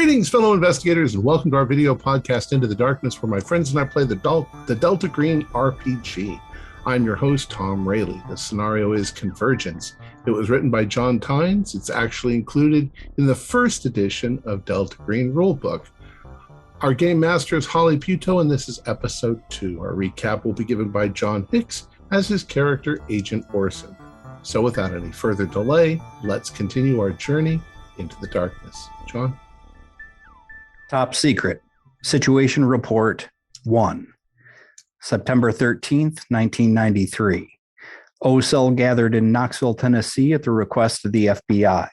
Greetings, fellow investigators, and welcome to our video podcast, Into the Darkness, where my friends and I play the Delta Green RPG. I'm your host, Tom Rayleigh. The scenario is Convergence. It was written by John Tynes. It's actually included in the first edition of Delta Green Rulebook. Our game master is Holly Puto, and this is episode 2. Our recap will be given by John Hicks as his character, Agent Orson. So without any further delay, let's continue our journey into the darkness. John? Top secret. Situation report 1. September 13th, 1993. OCEL gathered in Knoxville, Tennessee at the request of the FBI.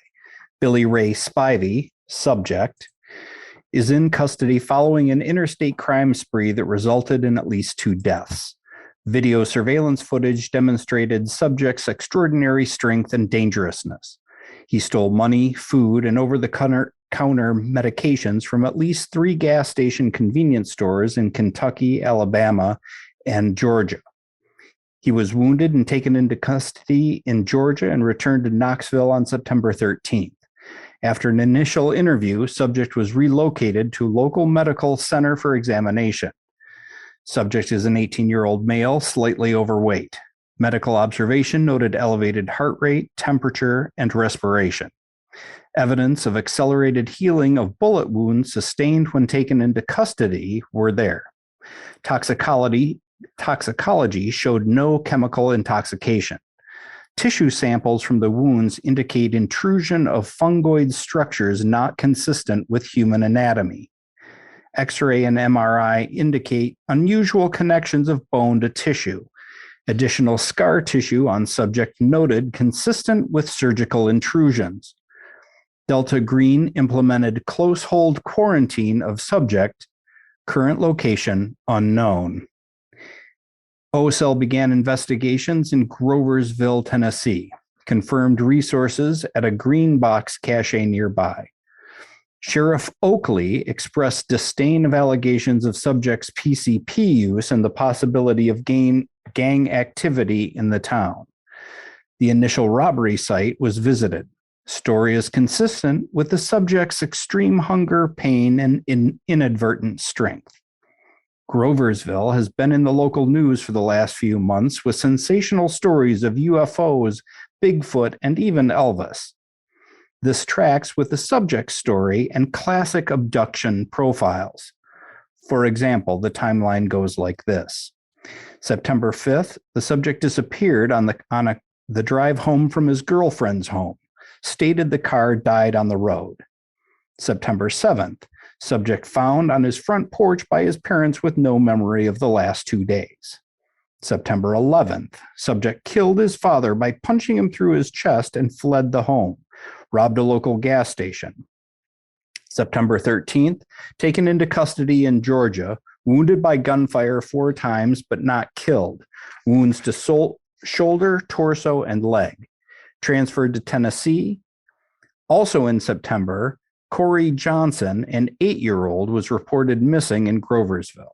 Billy Ray Spivey, subject, is in custody following an interstate crime spree that resulted in at least 2 deaths. Video surveillance footage demonstrated subject's extraordinary strength and dangerousness. He stole money, food, and over-the-counter medications from at least 3 gas station convenience stores in Kentucky, Alabama, and Georgia. He was wounded and taken into custody in Georgia and returned to Knoxville on September 13th. After an initial interview, subject was relocated to local medical center for examination. Subject is an 18-year-old male, slightly overweight. Medical observation noted elevated heart rate, temperature, and respiration. Evidence of accelerated healing of bullet wounds sustained when taken into custody were there. Toxicology showed no chemical intoxication. Tissue samples from the wounds indicate intrusion of fungoid structures not consistent with human anatomy. X-ray and MRI indicate unusual connections of bone to tissue. Additional scar tissue on subject noted consistent with surgical intrusions. Delta Green implemented close hold quarantine of subject, current location unknown. OCEL began investigations in Groversville, Tennessee, confirmed resources at a green box cache nearby. Sheriff Oakley expressed disdain of allegations of subject's PCP use and the possibility of gang activity in the town. The initial robbery site was visited. Story is consistent with the subject's extreme hunger, pain, and inadvertent strength. Groversville has been in the local news for the last few months with sensational stories of UFOs, Bigfoot, and even Elvis. This tracks with the subject's story and classic abduction profiles. For example, the timeline goes like this. September 5th, the subject disappeared on the drive home from his girlfriend's home. Stated the car died on the road. September 7th, subject found on his front porch by his parents with no memory of the last 2 days. September 11th, subject killed his father by punching him through his chest and fled the home, robbed a local gas station. September 13th, taken into custody in Georgia, wounded by gunfire 4 times but not killed, wounds to shoulder, torso, and leg. Transferred to Tennessee. Also in September, Corey Johnson, an 8-year-old, was reported missing in Groversville.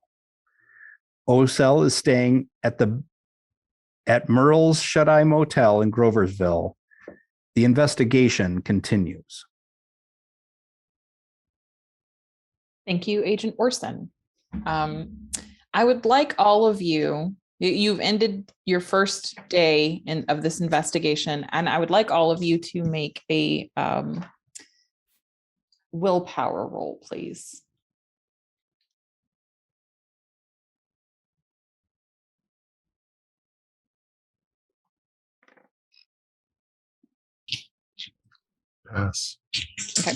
OCEL is staying at Merle's Shut-Eye Motel in Groversville. The investigation continues. Thank you, Agent Orson. I would like all of you, you've ended your first day of this investigation, and I would like all of you to make a willpower roll, please. Pass. Okay.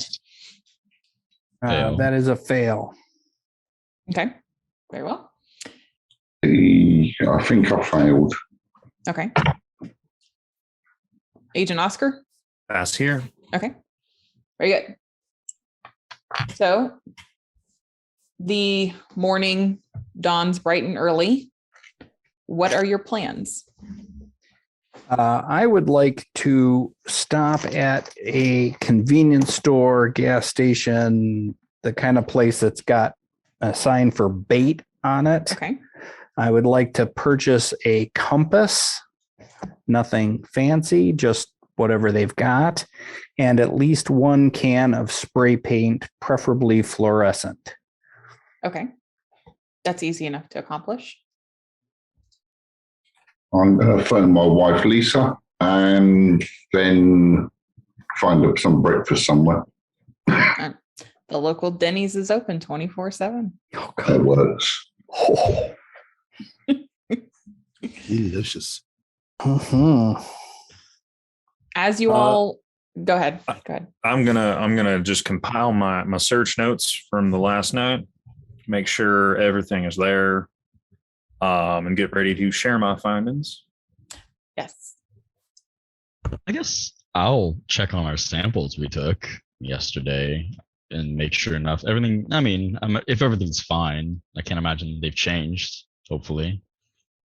That is a fail. Okay. Very well. I think I failed. Okay. Agent Oscar? Pass here. Okay. Very good. So the morning dawns bright and early. What are your plans? I would like to stop at a convenience store, gas station, the kind of place that's got a sign for bait on it. Okay. I would like to purchase a compass, nothing fancy, just whatever they've got, and at least 1 can of spray paint, preferably fluorescent. Okay. That's easy enough to accomplish. I'm going to phone my wife, Lisa, and then find up some breakfast somewhere. The local Denny's is open 24/7. Oh, That works. Oh. Delicious. Mm-hmm. As you all go ahead. I'm gonna just compile my search notes from the last night, make sure everything is there, and get ready to share my findings. Yes. I guess I'll check on our samples we took yesterday and make sure everything. I mean, if everything's fine, I can't imagine they've changed. Hopefully,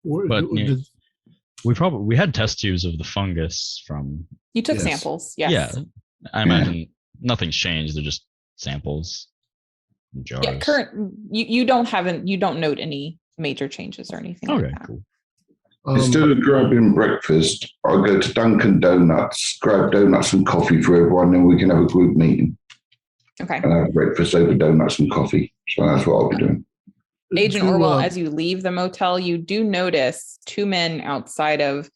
but we had test tubes of the fungus from. You took samples. Yes. Yeah, I imagine nothing's changed. They're just samples. Jars. Yeah. You don't note any major changes or anything. Okay, like that. cool. Instead of grabbing breakfast, I'll go to Dunkin' Donuts, grab donuts and coffee for everyone, and we can have a group meeting. Okay. And have breakfast over donuts and coffee. So that's what I'll be doing. Agent Orwell, as you leave the motel, you do notice 2 men outside of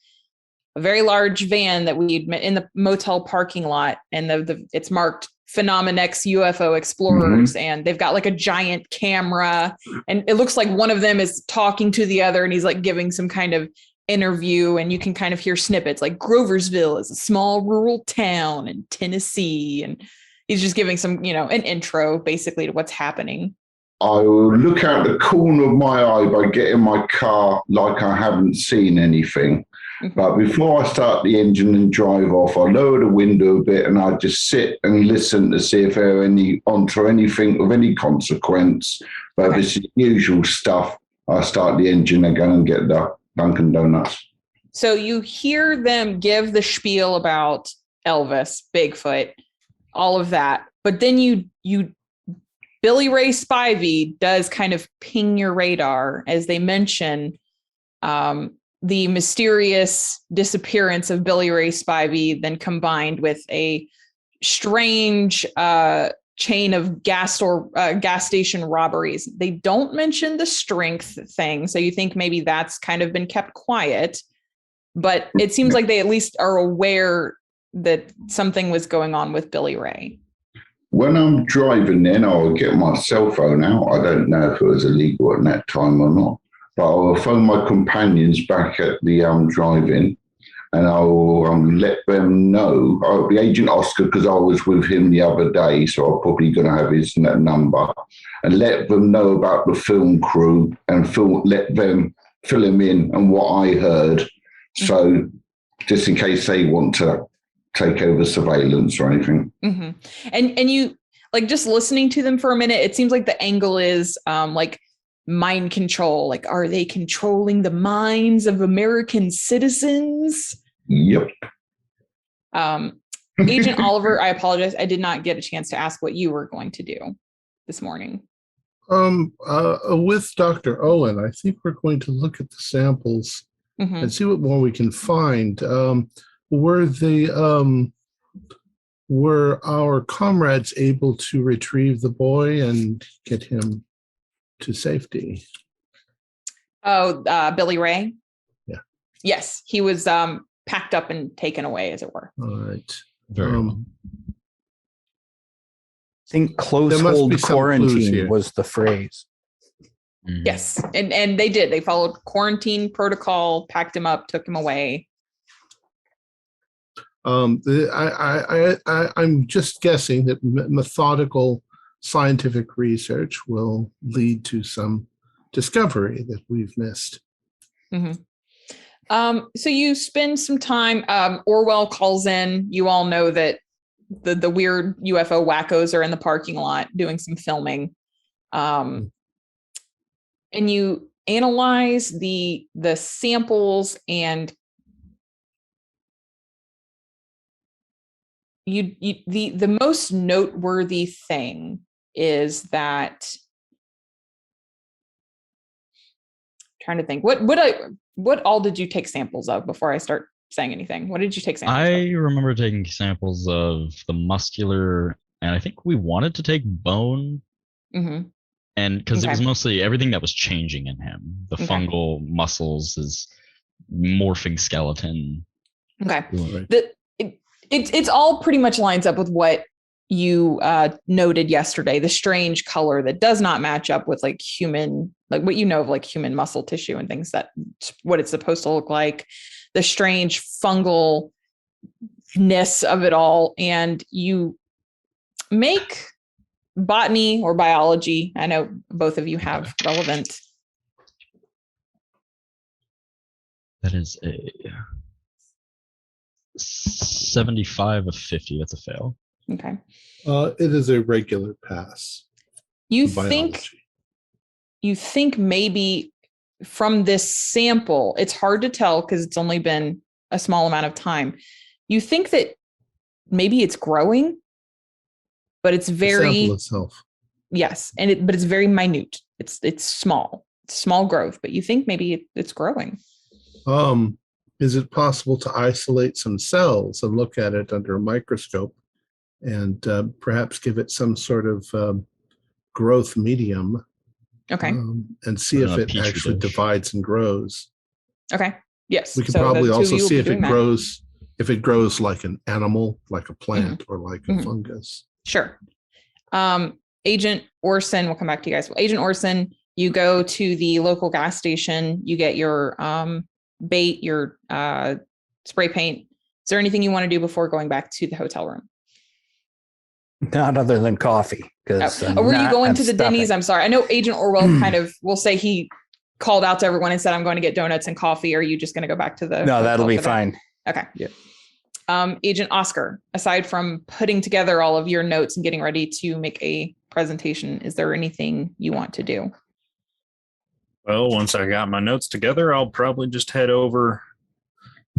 a very large van that we met in the motel parking lot, and it's marked Phenomenex UFO Explorers, and they've got like a giant camera, and it looks like one of them is talking to the other, and he's like giving some kind of interview, and you can kind of hear snippets like Groversville is a small rural town in Tennessee, and he's just giving some, an intro basically to what's happening. I will look out the corner of my eye by getting my car like I haven't seen anything. But before I start the engine and drive off, I lower the window a bit and I just sit and listen to see if there are onto anything of any consequence. But if it's the usual stuff, I start the engine and go and get the Dunkin' Donuts. So you hear them give the spiel about Elvis, Bigfoot, all of that. But then Billy Ray Spivey does kind of ping your radar as they mention the mysterious disappearance of Billy Ray Spivey, then combined with a strange chain of gas station robberies. They don't mention the strength thing, so you think maybe that's kind of been kept quiet. But it seems like they at least are aware that something was going on with Billy Ray. When I'm driving, then I'll get my cell phone out. I don't know if it was illegal at that time or not, but I'll phone my companions back at the drive-in, and I'll let them know. I'll be Agent Oscar because I was with him the other day, so I'm probably going to have his number, and let them know about the film crew and let them fill him in on what I heard. So just in case they want to take over surveillance or anything. Mm-hmm. And you, like, just listening to them for a minute, it seems like the angle is like mind control. Like, are they controlling the minds of American citizens? Yep. Agent Oliver, I apologize. I did not get a chance to ask what you were going to do this morning. With Dr. Owen, I think we're going to look at the samples and see what more we can find. Were our comrades able to retrieve the boy and get him to safety? Oh, Billy Ray? Yeah. Yes, he was packed up and taken away, as it were. All right. Very well. I think close hold quarantine was the phrase. Yes, and they did. They followed quarantine protocol, packed him up, took him away. I'm just guessing that methodical scientific research will lead to some discovery that we've missed. So you spend some time. Orwell calls in. You all know that the weird UFO wackos are in the parking lot doing some filming. And you analyze the samples, and the most noteworthy thing is that, I'm trying to think, what all did you take samples of before I start saying anything. What did you take samples I of? remember taking samples of the muscular, and I think we wanted to take bone, Mm-hmm. and because it was Okay. mostly everything that was changing in him, the Okay. fungal muscles, his morphing skeleton. Okay. Right. It's all pretty much lines up with what you noted yesterday, the strange color that does not match up with like human, like what you know of like human muscle tissue and things, that what it's supposed to look like, the strange fungalness of it all. And you make botany or biology. I know both of you have relevant. That is a 75 of 50. That's a fail. Okay. It is a regular pass. You in think maybe from this sample, it's hard to tell because it's only been a small amount of time. You think that maybe it's growing, but it's The very sample itself. yes, but it's very minute. It's small growth, but you think maybe it's growing. Is it possible to isolate some cells and look at it under a microscope and perhaps give it some sort of growth medium? Okay. And see Put it if on a it petri actually dish. divides and grows. Okay. Yes. We could So the probably two of also you will see be if doing it that. grows, like an animal, like a plant, or like a fungus. Sure. Agent Orson, we'll come back to you guys. Agent Orson, you go to the local gas station, you get your bait, your spray paint. Is there anything you want to do before going back to the hotel room? Not other than coffee. Because were you going to the Denny's? I'm sorry. I know Agent Orwell kind of will say he called out to everyone and said, I'm going to get donuts and coffee. Are you just going to go back to the No, that'll be hotel for that? fine. Okay. Yeah. Agent Oscar, aside from putting together all of your notes and getting ready to make a presentation, is there anything you want to do? Well, once I got my notes together, I'll probably just head over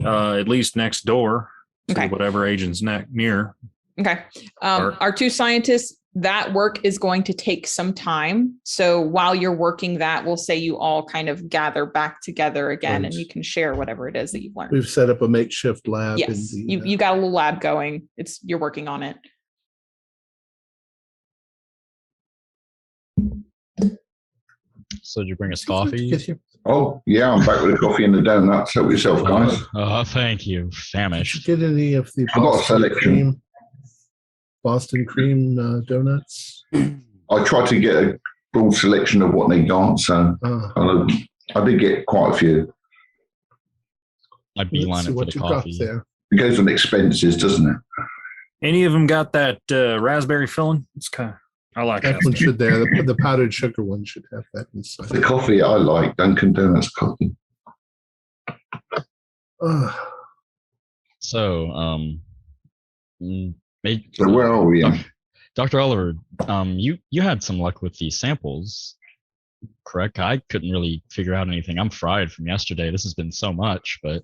at least next door to Okay. whatever agent's near. Okay. Our two scientists, that work is going to take some time. So while you're working that, we'll say you all kind of gather back together again, Right. and you can share whatever it is that you've learned. We've set up a makeshift lab. Yes, in the, you got a little lab going. You're working on it. So did you bring us coffee? Oh, yeah, I'm back with the coffee and the donuts. Help yourself, guys. Thank you. Did you Famished. get any of the I've got a selection. Boston cream donuts? I tried to get a broad selection of what they got, so I did get quite a few. I beeline it for the coffee. There. It goes on expenses, doesn't it? Any of them got that raspberry filling? It's kind of, I like That that. one should there. The powdered sugar one should have that inside. The coffee I like, Dunkin' Donuts coffee. So, So where are we? Dr. Oliver, you had some luck with the samples, correct? I couldn't really figure out anything. I'm fried from yesterday. This has been so much, but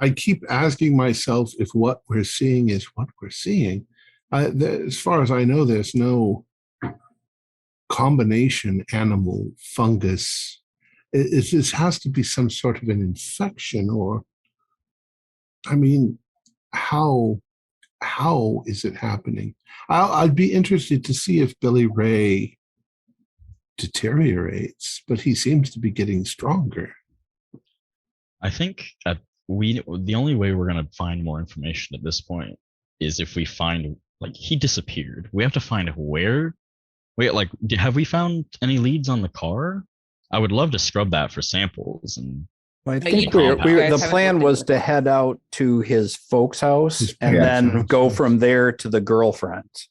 I keep asking myself if what we're seeing is what we're seeing. As far as I know, there's no combination animal fungus. This has to be some sort of an infection, or I mean, how is it happening? I'd be interested to see if Billy Ray deteriorates, but he seems to be getting stronger. I think the only way we're going to find more information at this point is if we find, like, he disappeared. We have to find where. Wait, like, have we found any leads on the car? I would love to scrub that for samples. And I you think don't know. You guys the haven't plan looked was into to head out to his folks' house His and parents' then house, go yes. from there to the girlfriend's.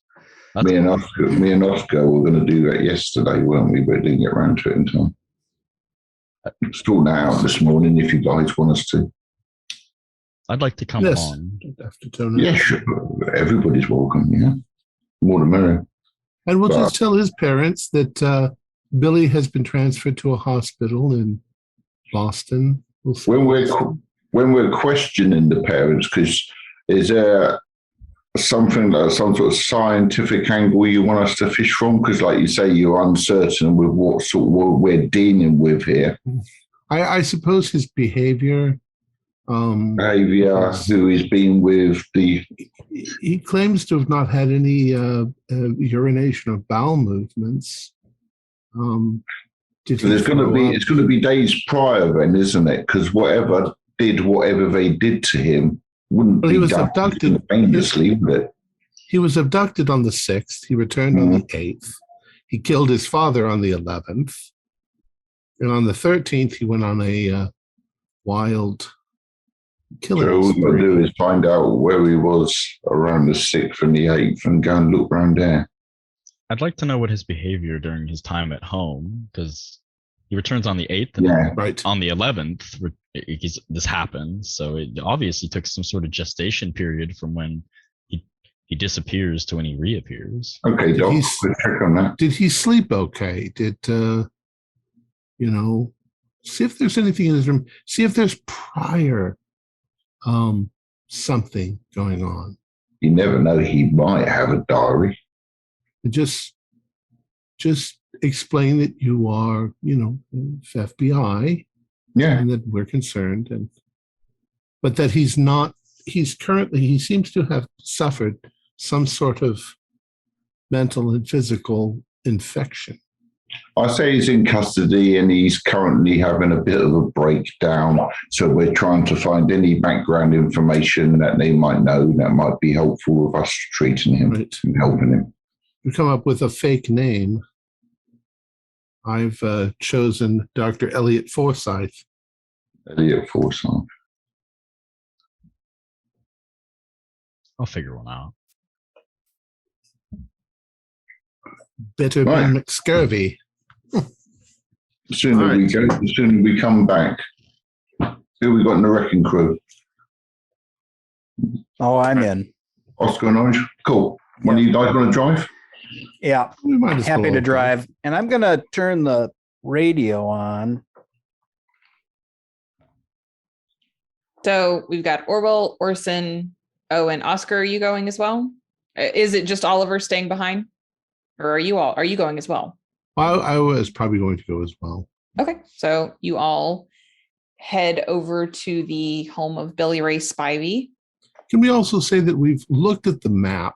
Me and Oscar were going to do that yesterday, weren't we? But didn't get around to it in time. Still now this morning, if you guys want us to. I'd like to come Yes. along. After Tony. Yeah, sure. Everybody's welcome, yeah. More the merrier. And we'll just tell his parents that Billy has been transferred to a hospital in Boston. We'll see. When we're questioning the parents, because is there something like some sort of scientific angle you want us to fish from? Because, like you say, you're uncertain with what sort of what we're dealing with here. I suppose his behavior. Behavior, who he's been with, he claims to have not had any urination or bowel movements. It's going to be days prior then, isn't it? Because whatever they did to him wouldn't be done instantaneously, would it? He was abducted on the 6th. He returned on the 8th. He killed his father on the 11th. And on the 13th, he went on a wild killing So all we got to spree. do is find out where he was around the 6th and the 8th and go and look around there. I'd like to know what his behavior during his time at home, because he returns on the 8th and Yeah. Right. on the 11th, this happened. So it obviously took some sort of gestation period from when he disappears to when he reappears. Okay, Doc, He's- we'll check on that. Did he sleep okay? Did, see if there's anything in his room. See if there's prior something going on. You never know, he might have a diary. And just explain that you are, FBI Yeah. and that we're concerned, but that he seems to have suffered some sort of mental and physical infection. I say he's in custody and he's currently having a bit of a breakdown. So we're trying to find any background information that they might know that might be helpful with us treating him Right. and helping him. We come up with a fake name. I've chosen Dr. Elliot Forsyth. Elliot Forsyth. I'll figure one out. Better Right. than McScurvy. The sooner All we right. go, the sooner we come back. Who we got in the wrecking crew? Oh, I'm in. Oscar and Orange? Cool. One of you guys want to drive? Yeah, We might as happy well to drive. And I'm going to turn the radio on. So we've got Orwell, Orson, and Oscar. Are you going as well? Is it just Oliver staying behind? Or are you going as well? I was probably going to go as well. Okay. So you all head over to the home of Billy Ray Spivey. Can we also say that we've looked at the map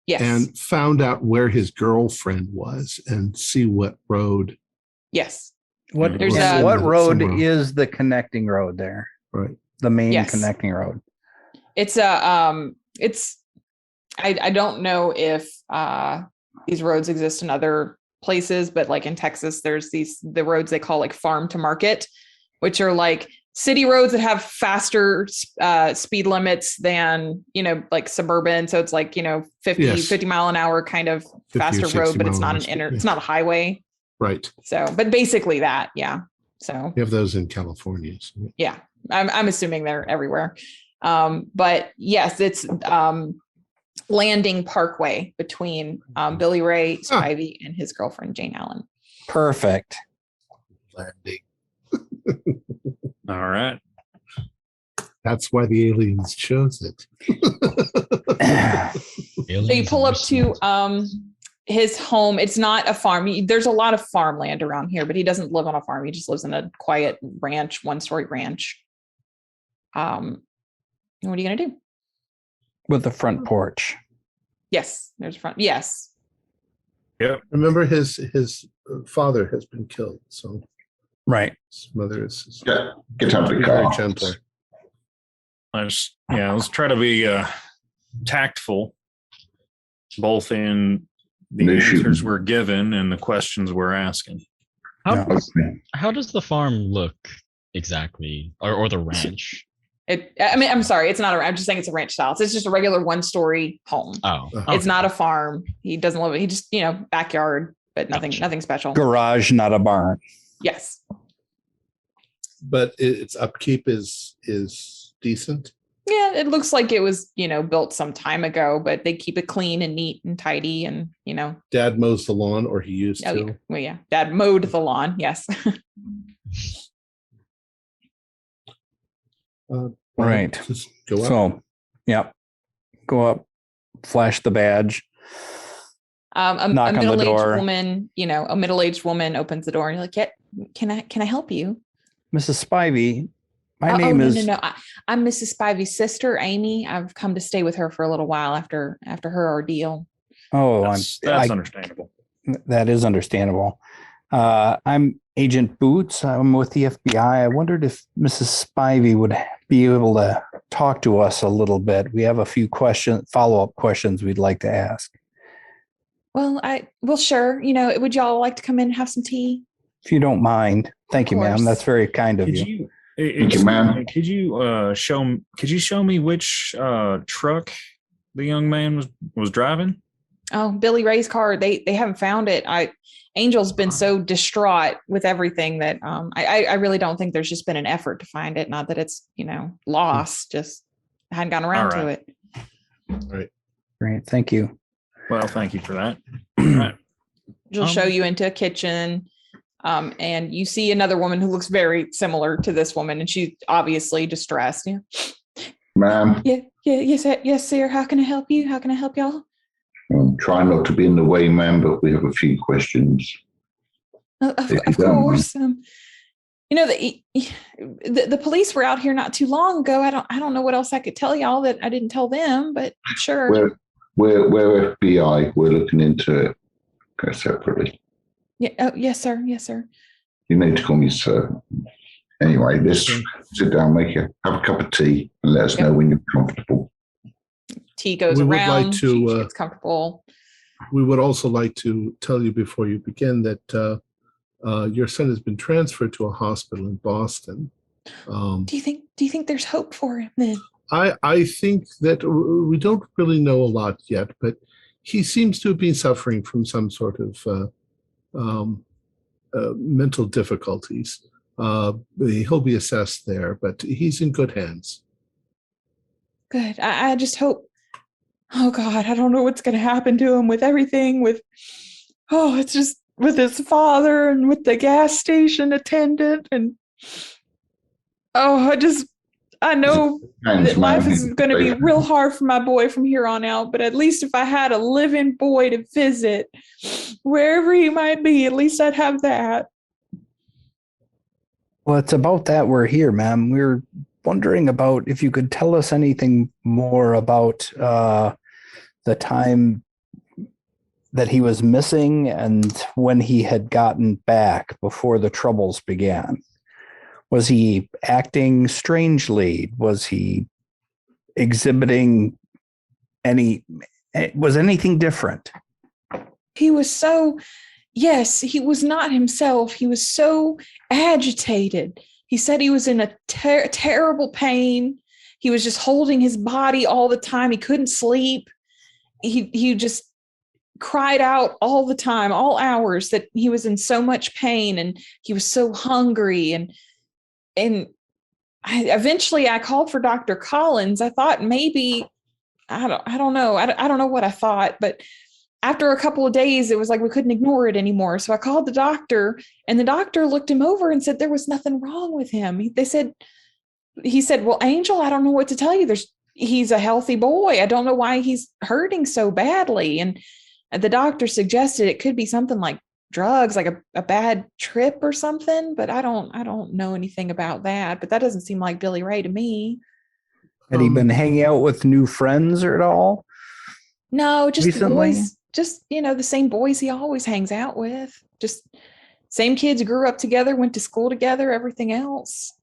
Yes. and found out where his girlfriend was and see what road? Yes. What There's what a- road somewhere. is the connecting road there? Right. The main Yes. connecting road. It's I don't know if these roads exist in other places, but like in Texas, there's the roads they call like farm to market, which are like city roads that have faster speed limits than, like suburban. So it's like, 50 Yes. mile an hour kind of 50 or faster 60 road, but it's mile not an hour speed, it's yeah. not a highway. Right. So, but basically that, yeah. So We have those in California. So. yeah, I'm assuming they're everywhere. But yes, it's Landing Parkway between Billy Ray Spivey and his girlfriend Jane Allen. Perfect. Landing. All right. That's why the aliens chose it. So you pull up to his home. It's not a farm. There's a lot of farmland around here, but he doesn't live on a farm. He just lives in a quiet ranch, one-story ranch. What are you gonna do? With the front porch. Yes, there's a front. Yes. Remember, his father has been killed, so Right. his mother is Get out of the be very car. gentle. Let's try to be tactful, both in the No answers shooting. we're given and the questions we're asking. How, Yeah. Okay. how does the farm look exactly, or the ranch? I'm sorry, it's not I'm just saying it's a ranch style. It's just a regular one-story home. Oh, It's not a farm. He doesn't live. He just, backyard, but nothing special. Garage, not a barn. Yes. But its upkeep is decent. Yeah, it looks like it was, built some time ago, but they keep it clean and neat and tidy and, Dad mows the lawn, or he used oh, to. yeah. Well, yeah. Dad mowed the lawn. Yes. Right. Just go up. So, yep. Go up, flash the badge. A Knock on the middle-aged door. woman, a middle-aged woman opens the door and you're like, yeah, can I help you? Mrs. Spivey, my Oh, name no, is. no, no. I'm Mrs. Spivey's sister, Amy. I've come to stay with her for a little while after her ordeal. Oh, That's understandable. that is understandable. I'm Agent Boots. I'm with the FBI. I wondered if Mrs. Spivey would be able to talk to us a little bit. We have a few follow-up questions we'd like to ask. Well, sure. Would y'all like to come in and have some tea? If you don't mind. Thank you, ma'am. course. That's very kind of Could you. Thank you, ma'am. Could you show me which truck the young man was driving? Oh, Billy Ray's car. They haven't found it. Angel's been so distraught with everything that I really don't think there's just been an effort to find it. Not that it's lost, just hadn't gotten around to it. Right. Great. Thank you. Well, thank you for that. All right. She'll show you into a kitchen. And you see another woman who looks very similar to this woman, and she's obviously distressed. Yeah. Ma'am, Yes, sir. How can I help you? How can I help y'all? I'm trying not to be in the way, ma'am, but we have a few questions. Of course. The police were out here not too long ago. I don't know what else I could tell y'all that I didn't tell them, but sure. We're FBI. We're looking into it separately. Yeah. Oh, yes, sir. Yes, sir. You need to call me sir. Anyway, let's sit down, have a cup of tea, and let us know when you're comfortable. Tea goes We would around. like to, she gets comfortable. We would also like to tell you before you begin that your son has been transferred to a hospital in Boston. Do you think there's hope for him then? I think that we don't really know a lot yet, but he seems to have been suffering from some sort of mental difficulties. He'll be assessed there, but he's in good hands. Good. I just hope. Oh God, I don't know what's going to happen to him with everything. It's just with his father and with the gas station attendant, and I know that life is going to be real hard for my boy from here on out. But at least if I had a living boy to visit, wherever he might be, at least I'd have that. Well, it's about that we're here, ma'am. We're wondering about if you could tell us anything more about the time that he was missing and when he had gotten back before the troubles began. Was he acting strangely? Was he exhibiting was anything different? He was yes, he was not himself. He was so agitated. He said he was in a terrible pain. He was just holding his body all the time. He couldn't sleep. He just cried out all the time, all hours, that he was in so much pain and he was so hungry. And eventually I called for Dr. Collins. I thought maybe, I don't know. I don't know what I thought, but after a couple of days, it was like we couldn't ignore it anymore. So I called the doctor, and the doctor looked him over and said there was nothing wrong with him. He said, well, Angel, I don't know what to tell you. He's a healthy boy. I don't know why he's hurting so badly. And the doctor suggested it could be something like drugs, like a bad trip or something, but I don't know anything about that. But that doesn't seem like Billy Ray to me. Had he been hanging out with new friends or at all? No, just recently? The boys, just the same boys he always hangs out with. Just same kids, grew up together, went to school together, everything else.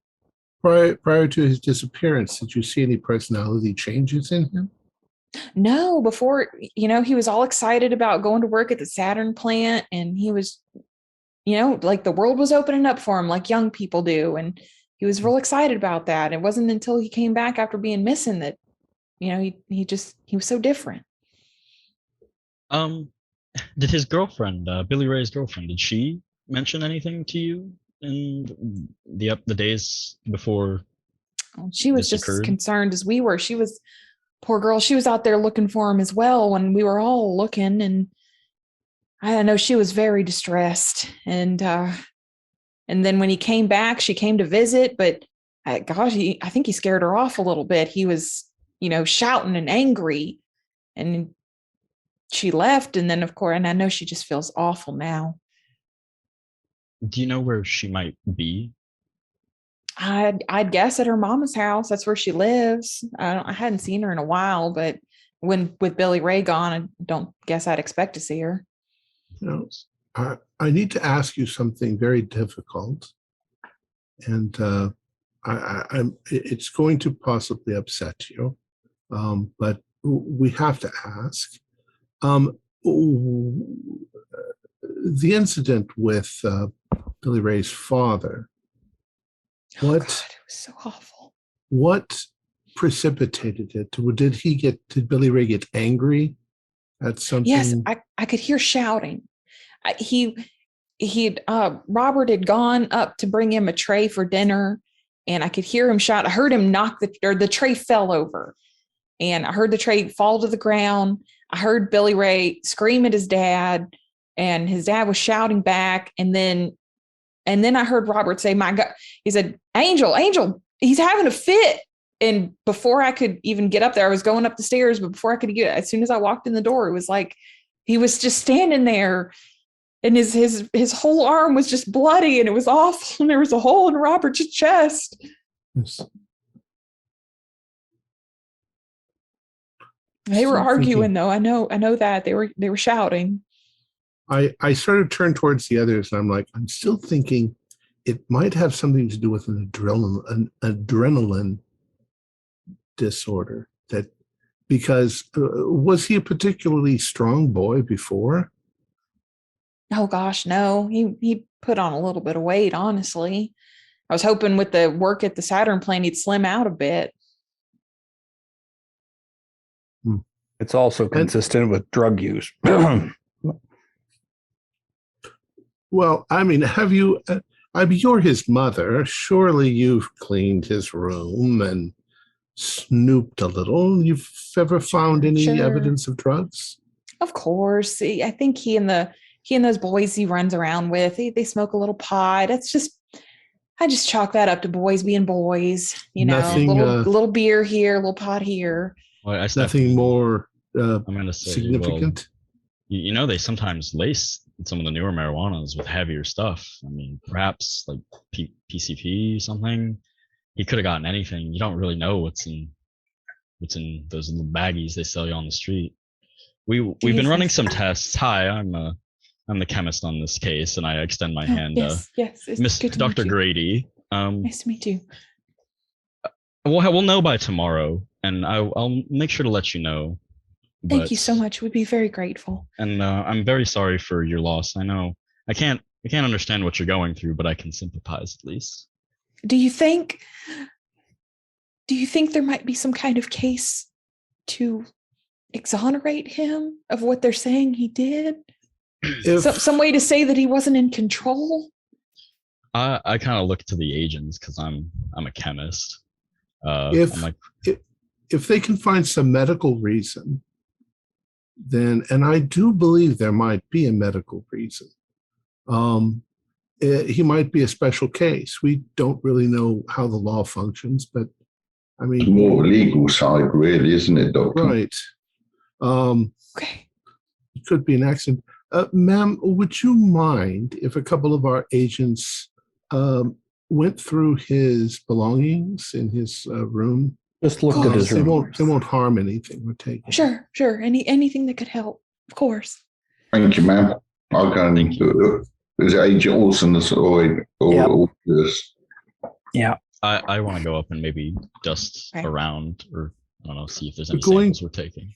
Prior to his disappearance, did you see any personality changes in him? No, before, he was all excited about going to work at the Saturn plant, and he was, like the world was opening up for him like young people do. And he was real excited about that. It wasn't until he came back after being missing that, he was so different. Did his girlfriend, Billy Ray's girlfriend, did she mention anything to you in the days before? She was just as concerned as we were. She was, poor girl, she was out there looking for him as well when we were all looking, and I don't know, she was very distressed. And then when he came back, she came to visit, but I think he scared her off a little bit. He was, shouting and angry, and she left. And then, of course, and I know she just feels awful now. Do you know where she might be? I'd guess at her mama's house. That's where she lives. I hadn't seen her in a while, but with Billy Ray gone, I don't guess I'd expect to see her. I need to ask you something very difficult, and it's going to possibly upset you, but we have to ask. The incident with Billy Ray's father. Oh God, it was so awful. What precipitated it? Did Billy Ray get angry at something? Yes, I could hear shouting. Robert had gone up to bring him a tray for dinner, and I could hear him shout. I heard him knock the tray fell over, and I heard the tray fall to the ground. I heard Billy Ray scream at his dad, and his dad was shouting back. And then I heard Robert say, "My God," he said, Angel, he's having a fit. And before I could even get up there, I was going up the stairs, but before I could as soon as I walked in the door, it was like he was just standing there, and his whole arm was just bloody, and it was awful. And there was a hole in Robert's chest. Yes. They were arguing, though. I know that they were shouting. I sort of turned towards the others, and I'm like, I'm still thinking it might have something to do with an adrenaline disorder. That because was he a particularly strong boy before? Oh gosh, no. He put on a little bit of weight, honestly. I was hoping with the work at the Saturn plant he'd slim out a bit. It's also consistent with drug use. Well, I mean, you're his mother. Surely you've cleaned his room and snooped a little. You've ever found any evidence of drugs? Of course. I think he and those boys he runs around with, they smoke a little pot. I just chalk that up to boys being boys. Nothing, little beer here, a little pot here. Well, nothing more I'm gonna say, significant. Well, they sometimes lace some of the newer marijuanas with heavier stuff. I mean, perhaps like PCP something. He could have gotten anything. You don't really know what's in those little baggies they sell you on the street. We've been running some tests. Hi, I'm the chemist on this case, and I extend my hand. Yes, it's Miss good to Dr. meet you. Grady. Nice to meet you. We'll know by tomorrow, and I'll make sure to let you know. Thank you so much. We'd be very grateful. And I'm very sorry for your loss. I know I can't understand what you're going through, but I can sympathize at least. Do you think there might be some kind of case to exonerate him of what they're saying he did? Some way to say that he wasn't in control? I kind of look to the agents because I'm a chemist. If they can find some medical reason, then, and I do believe there might be a medical reason, he might be a special case. We don't really know how the law functions, but I mean, it's more legal side, really, isn't it, Doctor? Right. Okay. It could be an accident. Ma'am, would you mind if a couple of our agents went through his belongings in his room? Just looked at his room. They won't harm anything we're taking. Sure. Anything that could help, of course. Thank you, ma'am. I'll go and is it Agent Olsen or this? Yeah. I want to go up and maybe dust around, or I don't know, see if there's any samples we're taking.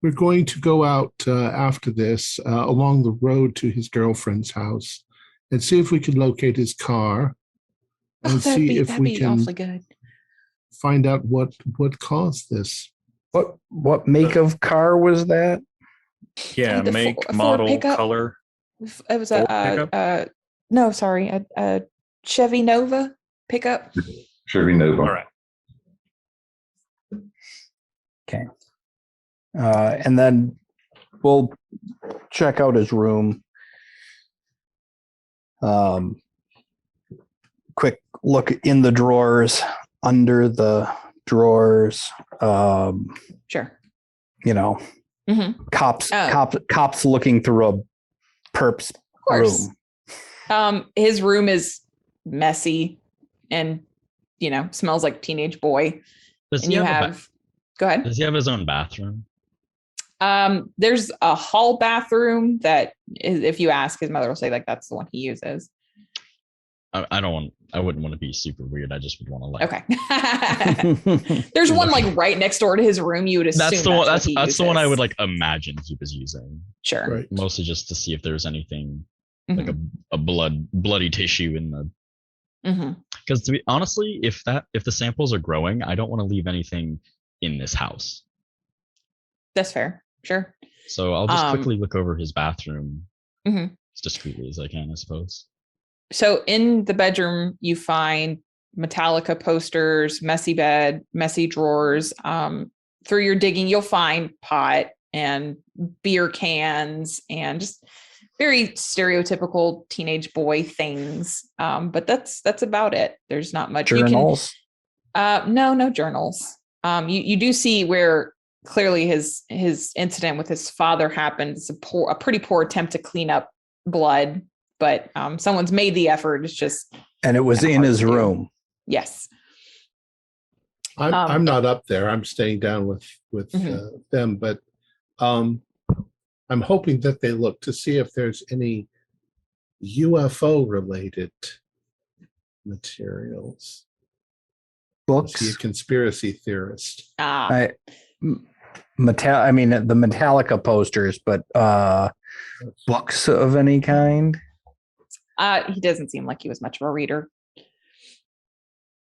We're going to go out after this along the road to his girlfriend's house and see if we can locate his car and see if we can awfully good. Find out what caused this. What make of car was that? Yeah, make, model, color. It was a Chevy Nova pickup. Chevy Nova. All right. Okay. And then we'll check out his room. Quick look in the drawers, under the drawers. Sure. Cops looking through a perp's room. His room is messy. and smells like teenage boy. Does And he you have go ahead. Does he have his own bathroom? There's a hall bathroom that if you ask, his mother will say like that's the one he uses. I wouldn't want to be super weird. I just would want to like. Okay. There's one like right next door to his room. You would assume That's the one. That's uses. the one I would like imagine he was using. Sure. Right. Mostly just to see if there's anything Mhm. like a bloody tissue in the. Mhm. Because to be honestly, if the samples are growing, I don't want to leave anything in this house. That's fair. Sure. So I'll just quickly look over his bathroom Mhm. as discreetly as I can, I suppose. So in the bedroom, you find Metallica posters, messy bed, messy drawers. Through your digging, you'll find pot and beer cans and just very stereotypical teenage boy things. But that's about it. There's not much. Journals? No journals. You do see where clearly his incident with his father happened. It's a pretty poor attempt to clean up blood. But someone's made the effort. It's just, And it was in his room. yes. I'm not up there. I'm staying down with Mhm. them, but I'm hoping that they look to see if there's any UFO related materials. Is he a Books. conspiracy theorist? Ah, The Metallica posters, but books of any kind, he doesn't seem like he was much of a reader.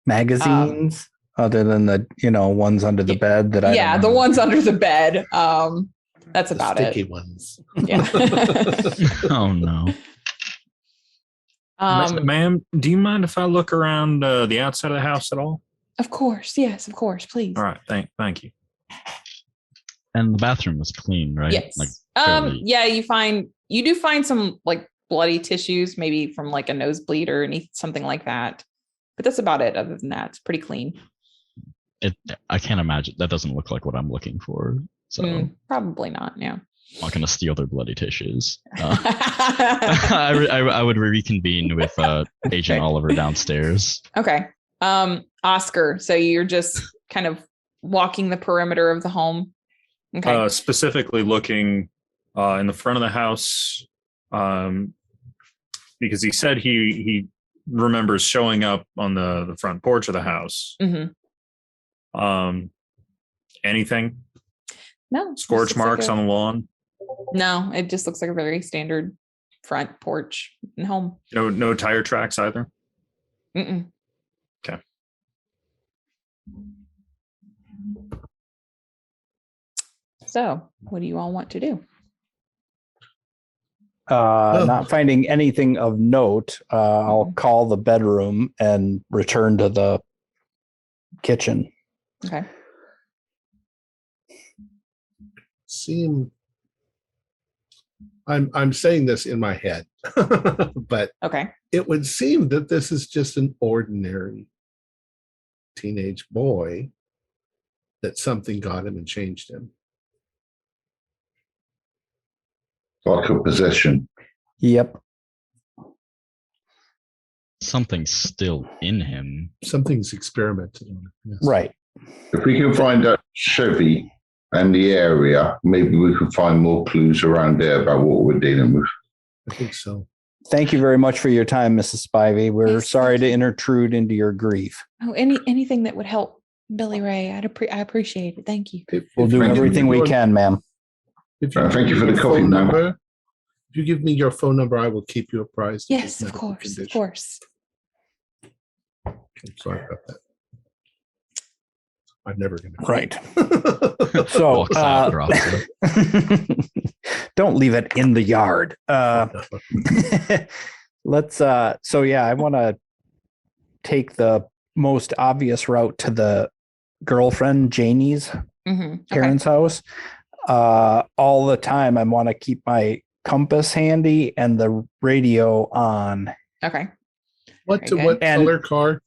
magazines, other than the ones under the bed that I Yeah, don't the know. ones under the bed. That's The about sticky it. ones. Yeah. Oh no. Ma'am, do you mind if I look around the outside of the house at all? Of course. Yes, of course. Please. All right, thank you. And the bathroom was clean, right? Yes. Like fairly- Yeah, you do find some like bloody tissues, maybe from like a nosebleed or something like that. But that's about it. Other than that, it's pretty clean. I can't imagine that doesn't look like what I'm looking for. So Probably not. Yeah. I'm not gonna steal their bloody tissues. I would reconvene with Agent Oliver downstairs. Okay. Oscar, so you're just kind of walking the perimeter of the home. Okay. Specifically looking in the front of the house, because he said he remembers showing up on the front porch of the house. Mm-hmm. Anything? No. Scorch marks on the lawn? No, it just looks like a very standard front porch and home. No tire tracks either? Mm-mm. Okay. So, what do you all want to do? Not finding anything of note, I'll call the bedroom and return to the kitchen. Okay. I'm saying this in my head, but Okay. it would seem that this is just an ordinary teenage boy, that something got him and changed him. Like a possession. Yep. Something's still in him. Something's experimented on. Yes. Right. If we can find out Chevy and the area, maybe we can find more clues around there about what we're dealing with. I think so. Thank you very much for your time, Mrs. Spivey. We're Yes, sorry to thank you. intrude into your grief. Oh, anything that would help Billy Ray, I appreciate it. Thank you. We'll do Thank you. everything we can, ma'am. If Thank you give for me the your coffee, phone ma'am. number, if you give me your phone number, I will keep you apprised. Yes, his of medical course, of condition. course. I'm sorry about that. I'm never going to. Right. So Walks out, drops it. don't leave it in the yard. Let's so yeah, I want to take the most obvious route to the girlfriend Janie's Mhm. Okay. parents' house. All the time I want to keep my compass handy and the radio on. Okay. What Very good. color car?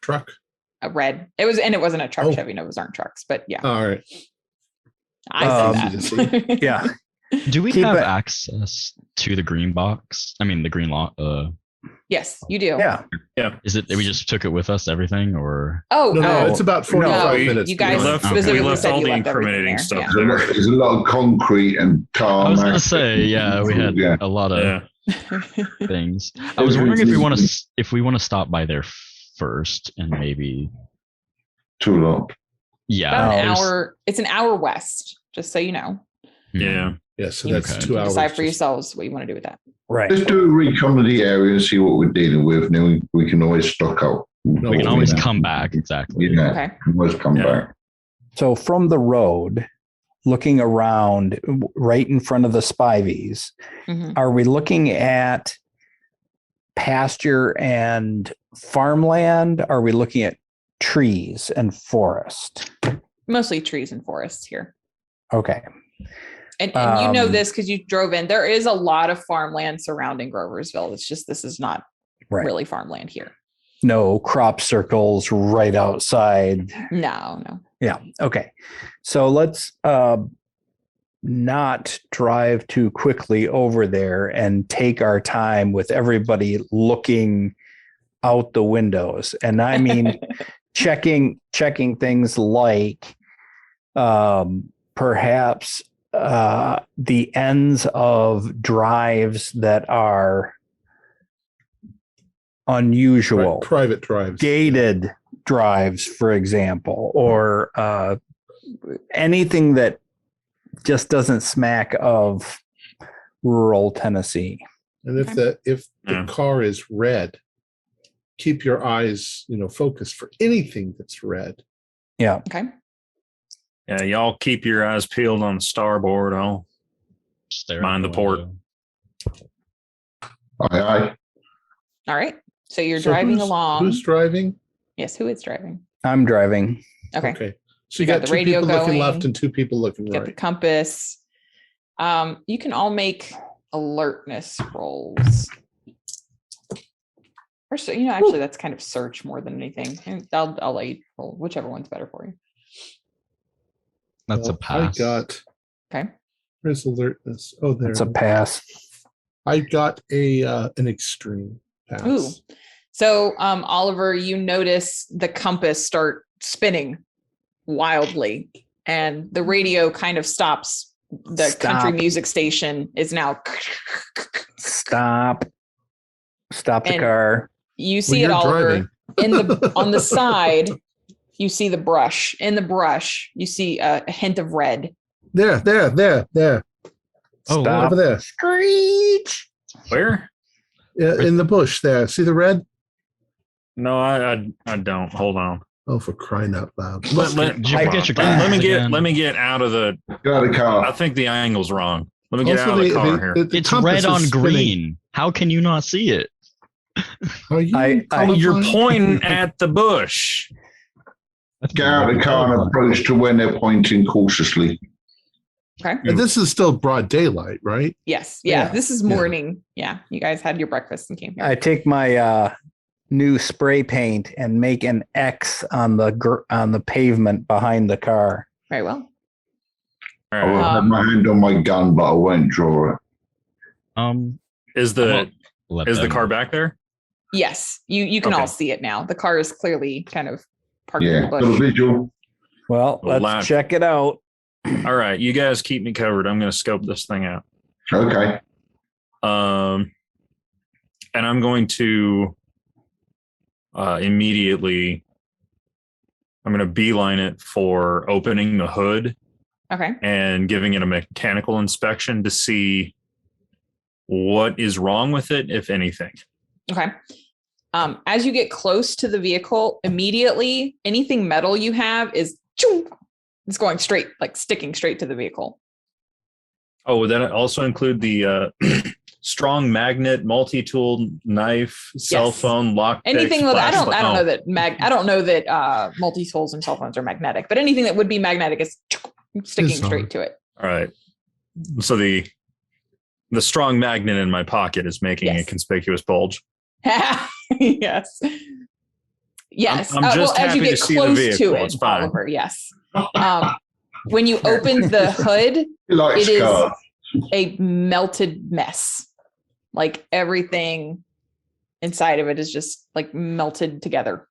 Truck? A red. It wasn't a truck Oh. Chevy. No, those aren't trucks, but yeah. All right. I easy see that. Yeah. Do we Keep have it- access to the green box? I mean, the green lot. Yes, you do. Yeah. Is it that we just took it with us, everything, or? Oh, No, no. it's about 45 minutes. You guys we left specifically said all you the left everything incriminating there. stuff Yeah. there. There's a lot of concrete and tar. I was gonna say, yeah, we had a lot of Yeah. things. I was wondering if we want to stop by there first and maybe Too long. About an there's- hour. It's an hour west, just so you know. Yeah. Yeah, so You that's Okay. 2 hours. Decide for just- yourselves what you want to do with that. Right. Let's do a recon of the area and see what we're dealing with. And then we can always stock up. No, we can Yeah. always come back. Exactly. Yeah, Okay. we can always come Yeah. back. So from the road, looking around right in front of the Spivies, Mhm. are we looking at pasture and farmland? Are we looking at trees and forest? Mostly trees and forests here. Okay. And you know Um, this because you drove in. There is a lot of farmland surrounding Groversville. It's just this is not Right. really farmland here. No crop circles right outside. No. Yeah. Okay. So let's not drive too quickly over there and take our time with everybody looking out the windows. And I mean checking things like perhaps the ends of drives that are unusual. Private drives. Gated drives, for example, or anything that just doesn't smack of rural Tennessee. And if the Yeah. car is red, keep your eyes, focused for anything that's red. Yeah. Okay. Yeah. Y'all keep your eyes peeled on the starboard. I'll Stare mind out the port. window. Aye. All right. So you're So driving who's- along. Who's driving? Yes. Who is driving? I'm driving. Okay. So you got got the two radio people looking going. left and two people looking Get the right. compass. You can all make alertness rolls. Or so, actually, that's kind of search more than anything. And I'll let you roll whichever one's better for you. That's a Well, pass. I got. Okay. Where's alertness? Oh, there. It's a pass. I got an extreme pass. Ooh. So, Oliver, you notice the compass start spinning wildly, and the radio kind of stops. The country Stop. music station is now. Stop the And- car. You Well, see it, you're Oliver. driving. On the side, you see the brush. In the brush, you see a hint of red. There. Oh, Stop. Over there. Screech. Where? Yeah, in the bush there. See the red? No, I don't. Hold on. Oh, for crying out loud. Did you I- forget your let me glasses get again? let me get out of the. Get out of the I car. think the angle's wrong. Let me get out of the car here. the It's compass red is on spinning. green. How can you not see it? Are you You're colorblind? pointing at the bush. Get out of the car and approach to when they're pointing cautiously. Okay. And this is still broad daylight, right? Yes. Yeah. Yeah. This is morning. Yeah. You guys had your breakfast and came here. I take my new spray paint and make an X on the pavement behind the car. Very well. All I will right. have my hand on my gun, but I won't draw it. Is the Let is the them- car back there? Yes. You can Okay. all see it now. The car is clearly kind of parked in Yeah, the got a bush. visual. Well, let's Loud. check it out. All right, you guys keep me covered. I'm going to scope this thing out. Okay. And I'm going to immediately. I'm going to beeline it for opening the hood Okay. and giving it a mechanical inspection to see what is wrong with it, if anything. Okay. As you get close to the vehicle, immediately anything metal you have is it's going straight, like sticking straight to the vehicle. Oh, would that also include the strong magnet, multi-tool, knife, cell Yes. phone, lock? Anything that I don't know that Oh, I don't know that multi-tools and cell phones are magnetic, but anything that would be magnetic is sticking It's on. straight to it. all right. So the strong magnet in my pocket is making a Yes. conspicuous bulge. Yes. Yes. I'm just as you happy to get see the close vehicle. to it, It's fine. Oliver, yes. When you open the hood, He likes It is- cars. a melted mess. Like everything inside of it is just like melted together.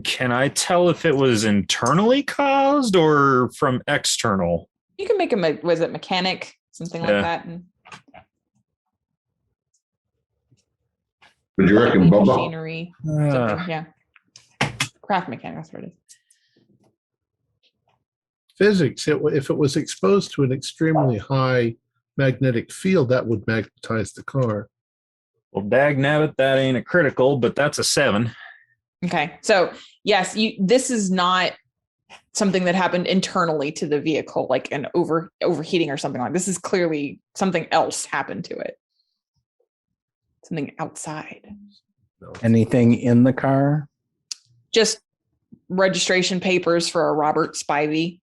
Can I tell if it was internally caused or from external? You can make was it mechanic, something like that? And Would you reckon, heavy Bubba? machinery, something, yeah. Craft mechanic, that's what it is. Physics, if it was exposed to an extremely high magnetic field, that would magnetize the car. Well, dagnabbit, that ain't a critical, but that's a 7. Okay, so yes, this is not something that happened internally to the vehicle, like an overheating or something like this. Is clearly something else happened to it. Something outside. Anything in the car? Just registration papers for a Robert Spivey.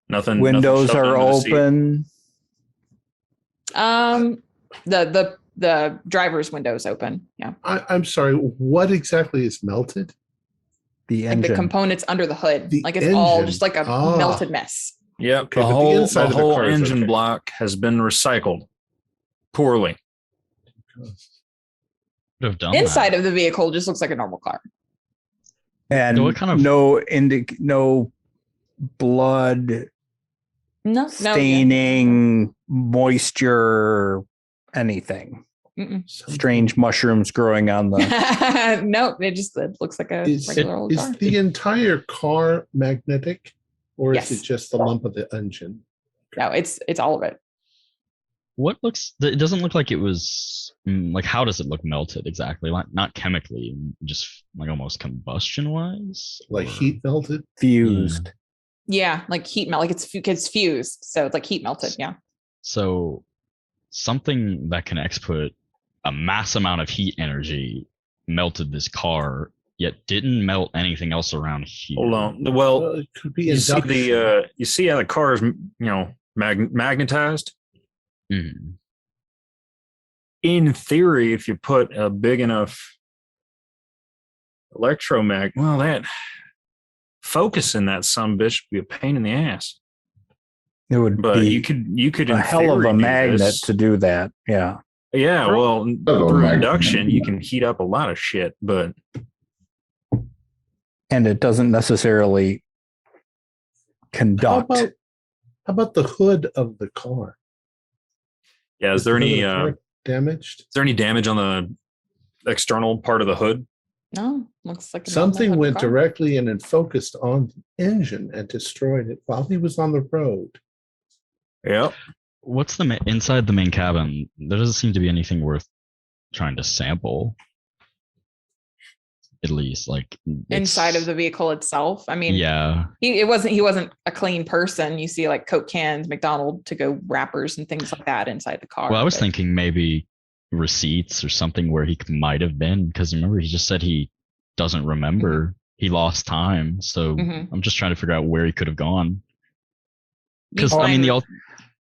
Nothing. Windows nothing are open. The driver's window's open. Yeah. I'm sorry. What exactly is melted? The Like engine. the components under the hood. The Like it's all engine. just like a melted mess. Yep. Okay, but the the inside of the whole car is engine okay. block has been recycled poorly. Could have done Inside that. of the vehicle just looks like a normal car. And So what kind of- no blood, No. staining, moisture, anything. Mm-mm. Strange mushrooms growing on the. No, it looks like a regular old car. Is the entire car magnetic, or Yes. is it just the lump of the engine? No, it's all of it. What looks? It doesn't look like it was. Like, how does it look melted exactly? Not chemically, just like almost combustion wise. Like heat melted? Fused. Yeah, like heat melt, like it's fused, so it's like heat melted. Yeah. So something that can export a mass amount of heat energy melted this car, yet didn't melt anything else around here. Hold on. Well, It could be you see induction. you see how the car is, magnetized. Mhm. In theory, if you put a big enough that focusing that sumbitch would be a pain in the ass. It would But be you could a in hell of theory a do magnet this. to do that. Yeah. Yeah, well, Oh, through magnet. induction, you can heat up a lot of shit, but And it doesn't necessarily conduct. How about the hood of the car? yeah, is there the any hood of the car damaged? damage on the external part of the hood? No, looks like a normal Something hood went car. directly in and focused on the engine and destroyed it while he was on the road. Yep. What's the inside the main cabin? There doesn't seem to be anything worth trying to sample. At least, like Inside of the vehicle itself. I mean, yeah. he wasn't a clean person. You see like Coke cans, McDonald's to go wrappers and things like that inside the car. Well, I was but- thinking maybe receipts or something where he might have been, because remember he just said he doesn't remember. He lost time, so Mhm. I'm just trying to figure out where he could have gone. You Because I mean, find-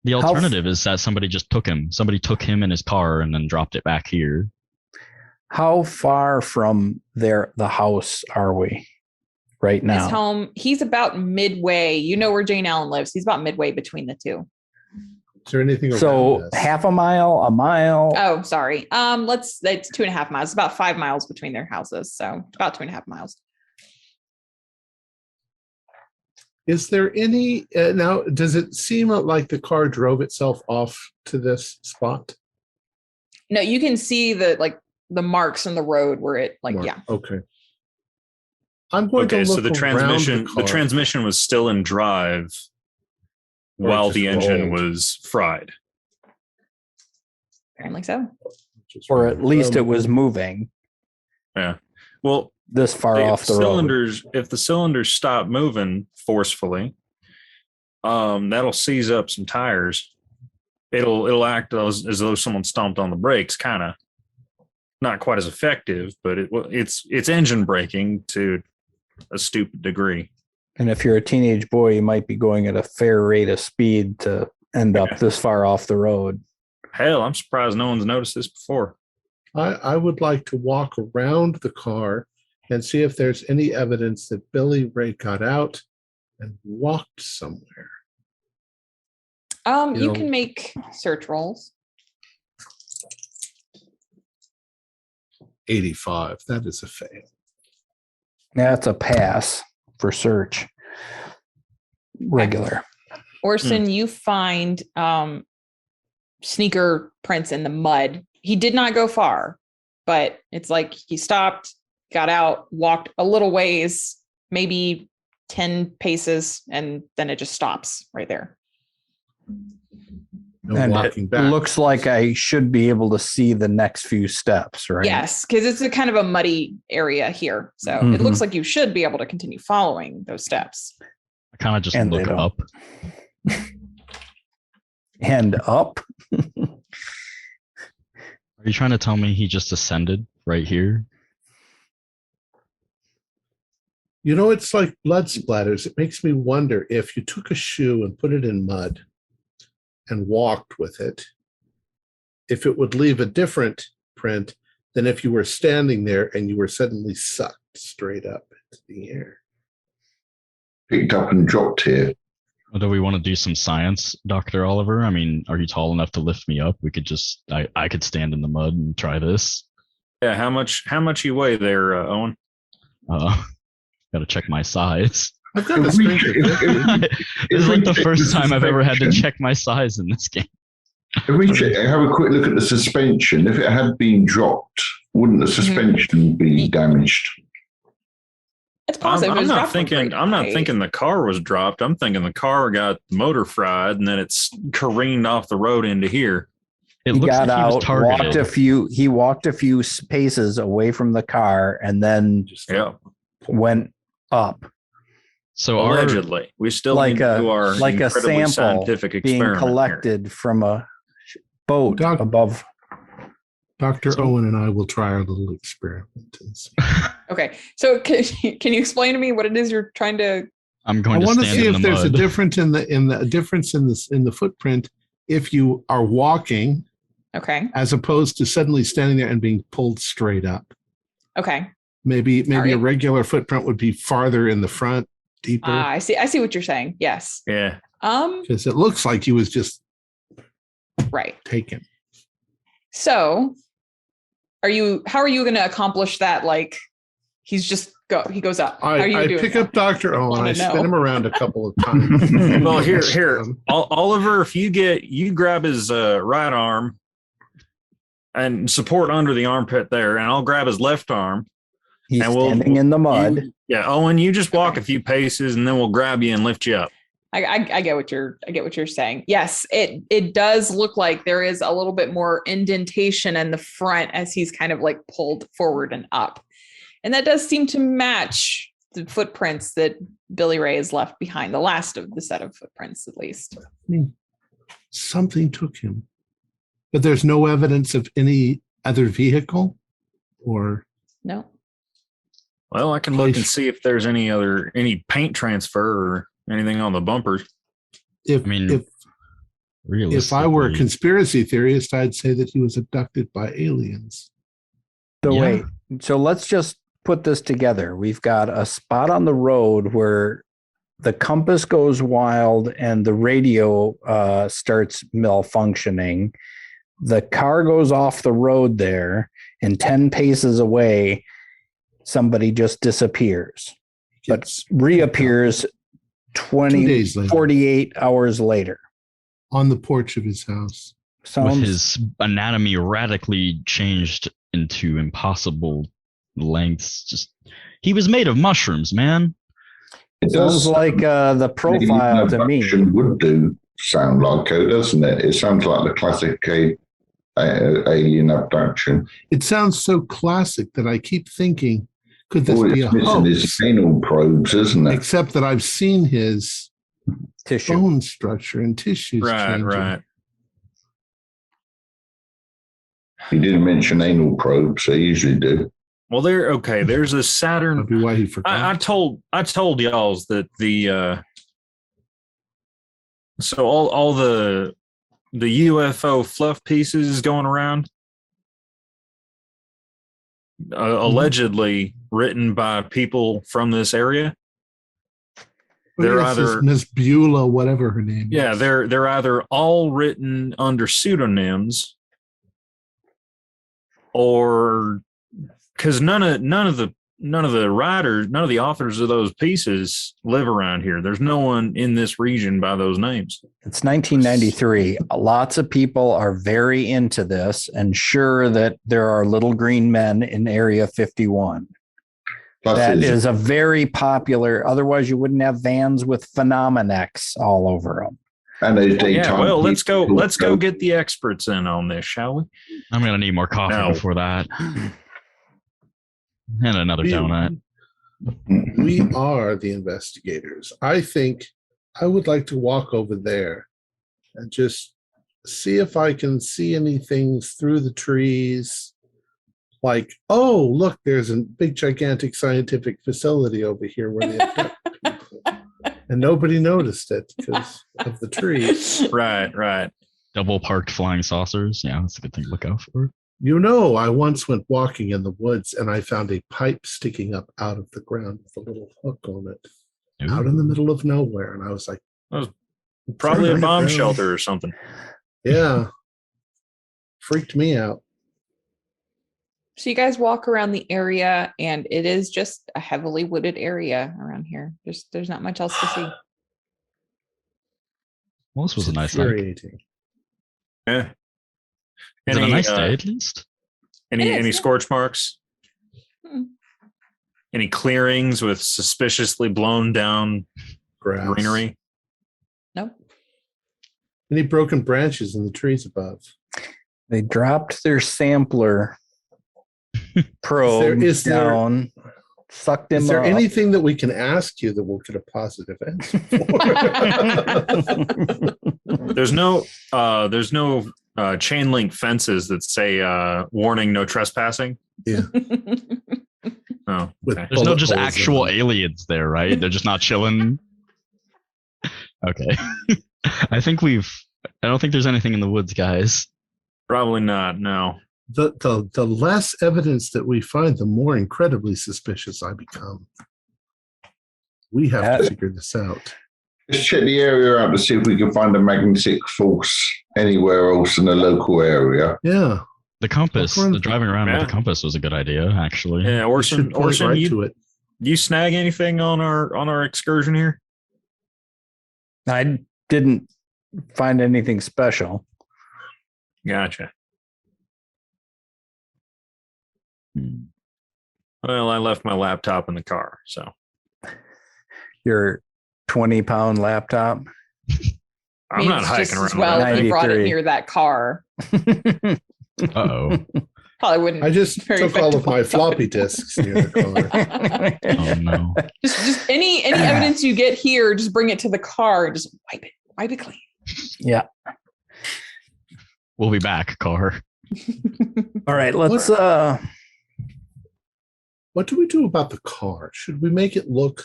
the alternative is that somebody just took him. Somebody took him in his car and then dropped it back here. How far from the house are we right his now? home, he's about midway. You know where Jane Allen lives. He's about midway between the two. Is there anything around So us? half a mile, a mile. Oh, sorry. It's 2.5 miles. It's about 5 miles between their houses. So about 2.5 miles. Is there any now? Does it seem like the car drove itself off to this spot? No, you can see the marks on the road where it Mark? yeah. Okay. I'm going Okay, to look so the around transmission the, the transmission was still in drive Or while just the engine rolled. was fried. Apparently so. Or at least it was moving Yeah. Well, this far if off the road. cylinders, if the cylinders stop moving forcefully, that'll seize up some tires. It'll act as though someone stomped on the brakes, kind of. Not quite as effective, but it's engine braking to a stupid degree. And if you're a teenage boy, you might be going at a fair rate of speed to end up this far off the road. Hell, I'm surprised no one's noticed this before. I would like to walk around the car and see if there's any evidence that Billy Ray got out and walked somewhere. You know- can make search rolls. 85. That is a fail. That's a pass for search. Regular. Orson, you find sneaker prints in the mud. He did not go far, but it's like he stopped, got out, walked a little ways, maybe 10 paces, and then it just stops right there. No And walking it back. looks like I should be able to see the next few steps, right? Yes, because it's a kind of a muddy area here. So it Mhm. looks like you should be able to continue following those steps. I kind of just And they look don't. up. And up. Are you trying to tell me he just ascended right here? You know, it's like blood splatters. It makes me wonder if you took a shoe and put it in mud and walked with it, if it would leave a different print than if you were standing there and you were suddenly sucked straight up into the air. Picked up and dropped here. Or do we want to do some science, Dr. Oliver? I mean, are you tall enough to lift me up? We could just, I could stand in the mud and try this. Yeah, how much you weigh there, Owen? Got to check my size. I've got a strength of 50. This is like the first time I've ever had to check my size in this game. If we have a quick look at the suspension, if it had been dropped, wouldn't the suspension be damaged? It's possible. I'm not thinking the car was dropped. I'm thinking the car got motor fried and then it's careened off the road into here. It He looks got like he was out, targeted. he walked a few paces away from the car and then Just Yeah, went up, So allegedly. We still like need to do our a incredibly sample scientific being experiment here. collected from a boat Doc- above. Dr. Owen and I will try our little experiment. And see. Okay. So can you explain to me what it is you're trying to? I'm I going to want to stand see in if the there's a mud. difference in the footprint if you are walking Okay. as opposed to suddenly standing there and being pulled straight up. Okay. Maybe All a right. regular footprint would be farther in the front, deeper, I see what you're saying. Yes. Yeah. because it looks like he was just Right. taken. So how are you going to accomplish that? Like he goes up. How are you I doing pick that? up Dr. Owen, Wanna I spin know. him around a couple of times. Well, here, Oliver, if you grab his right arm and support under the armpit there, and I'll grab his left arm. He's And standing in the mud. Yeah, Owen, you just walk a few paces, and then we'll grab you and lift you up. I get what you're saying. Yes, it does look like there is a little bit more indentation in the front as he's kind of like pulled forward and up. And that does seem to match the footprints that Billy Ray has left behind, the last of the set of footprints, at least. Something took him. But there's no evidence of any other vehicle or No. Well, I can look and see if there's any paint transfer or anything on the bumpers. if I mean, if I were a realistically, conspiracy theorist, I'd say that he was abducted by aliens. So Yeah. wait, so let's just put this together. We've got a spot on the road where the compass goes wild and the radio starts malfunctioning. The car goes off the road there, and 10 paces away, somebody just disappears, but It's reappears 2 days later 48 hours later. on the porch of his house. with Sounds his anatomy radically changed into impossible lengths. Just he was made of mushrooms, man. It sounds like the profile to me. Abduction would do sound like it, doesn't it? It sounds like the classic alien abduction. It sounds so classic that I keep thinking, could this All be a it's missing is hoax? anal probes, isn't it? Except that I've seen his Tissue. bone structure and tissues Right, changing. right. He didn't mention anal probes. They usually do. Well, there's a That'd Saturn. be why he forgot. I told y'all that the so all the UFO fluff pieces going around allegedly written by people from this area. They're Yes, either Miss Beulah, whatever her name yeah, is. they're either all written under pseudonyms or because none of the writers, none of the authors of those pieces live around here. There's no one in this region by those names. It's 1993. Lots of people are very into this and sure that there are little green men in Area 51. That is a very popular. Otherwise, you wouldn't have vans with Phenomenex all over them. And those daytime. Yeah, well, let's go get the experts in on this, shall we? I'm gonna need more coffee before that, and another donut. We are the investigators. I think I would like to walk over there and just see if I can see anything through the trees. Like, oh, look, there's a big, gigantic scientific facility over here where they abduct people. And nobody noticed it because of the trees. Right. Double parked flying saucers. Yeah, that's a good thing to look out for. You know, I once went walking in the woods and I found a pipe sticking up out of the ground with a little hook on it, Ooh. out in the middle of nowhere. And I was like, Probably a Turn it bomb around. shelter or something. yeah, freaked me out. So you guys walk around the area, and it is just a heavily wooded area around here. There's not much else to see. Well, this was a It's nice night. infuriating. Yeah. Is it a nice day at least? It is, Any yeah. scorch marks? Hmm. Any clearings with suspiciously blown down Grass. greenery? Nope. Any broken branches in the trees above? They dropped their sampler probe Is there- down, sucked him Is there up. anything that we can ask you that we'll get a positive answer for? There's no chain link fences that say warning, no trespassing. Oh, With okay. There's no bullet just holes in actual them. aliens there, right? They're just not chilling. Okay. I don't think there's anything in the woods, guys. Probably not. No. The less evidence that we find, the more incredibly suspicious I become. We have to figure this out. Let's check the area out to see if we can find a magnetic force anywhere else in the local area. Yeah. The compass, Look around. the driving around with Yeah. the compass was a good idea, actually. Yeah, We should point right you to it. snag anything on our excursion here? I didn't find anything special. Gotcha. Hmm. Well, I left my laptop in the car, so Your 20-pound laptop. I'm Means not just hiking as around. well with if that. you brought it 93. near that car. Uh-oh. Probably wouldn't. I just Very took all of effective. my floppy disks near the car. Oh, no. Just any evidence you get here, just bring it to the car and just wipe it clean. Yeah. We'll be back, car. All right. Let's. What do we do about the car? Should we make it look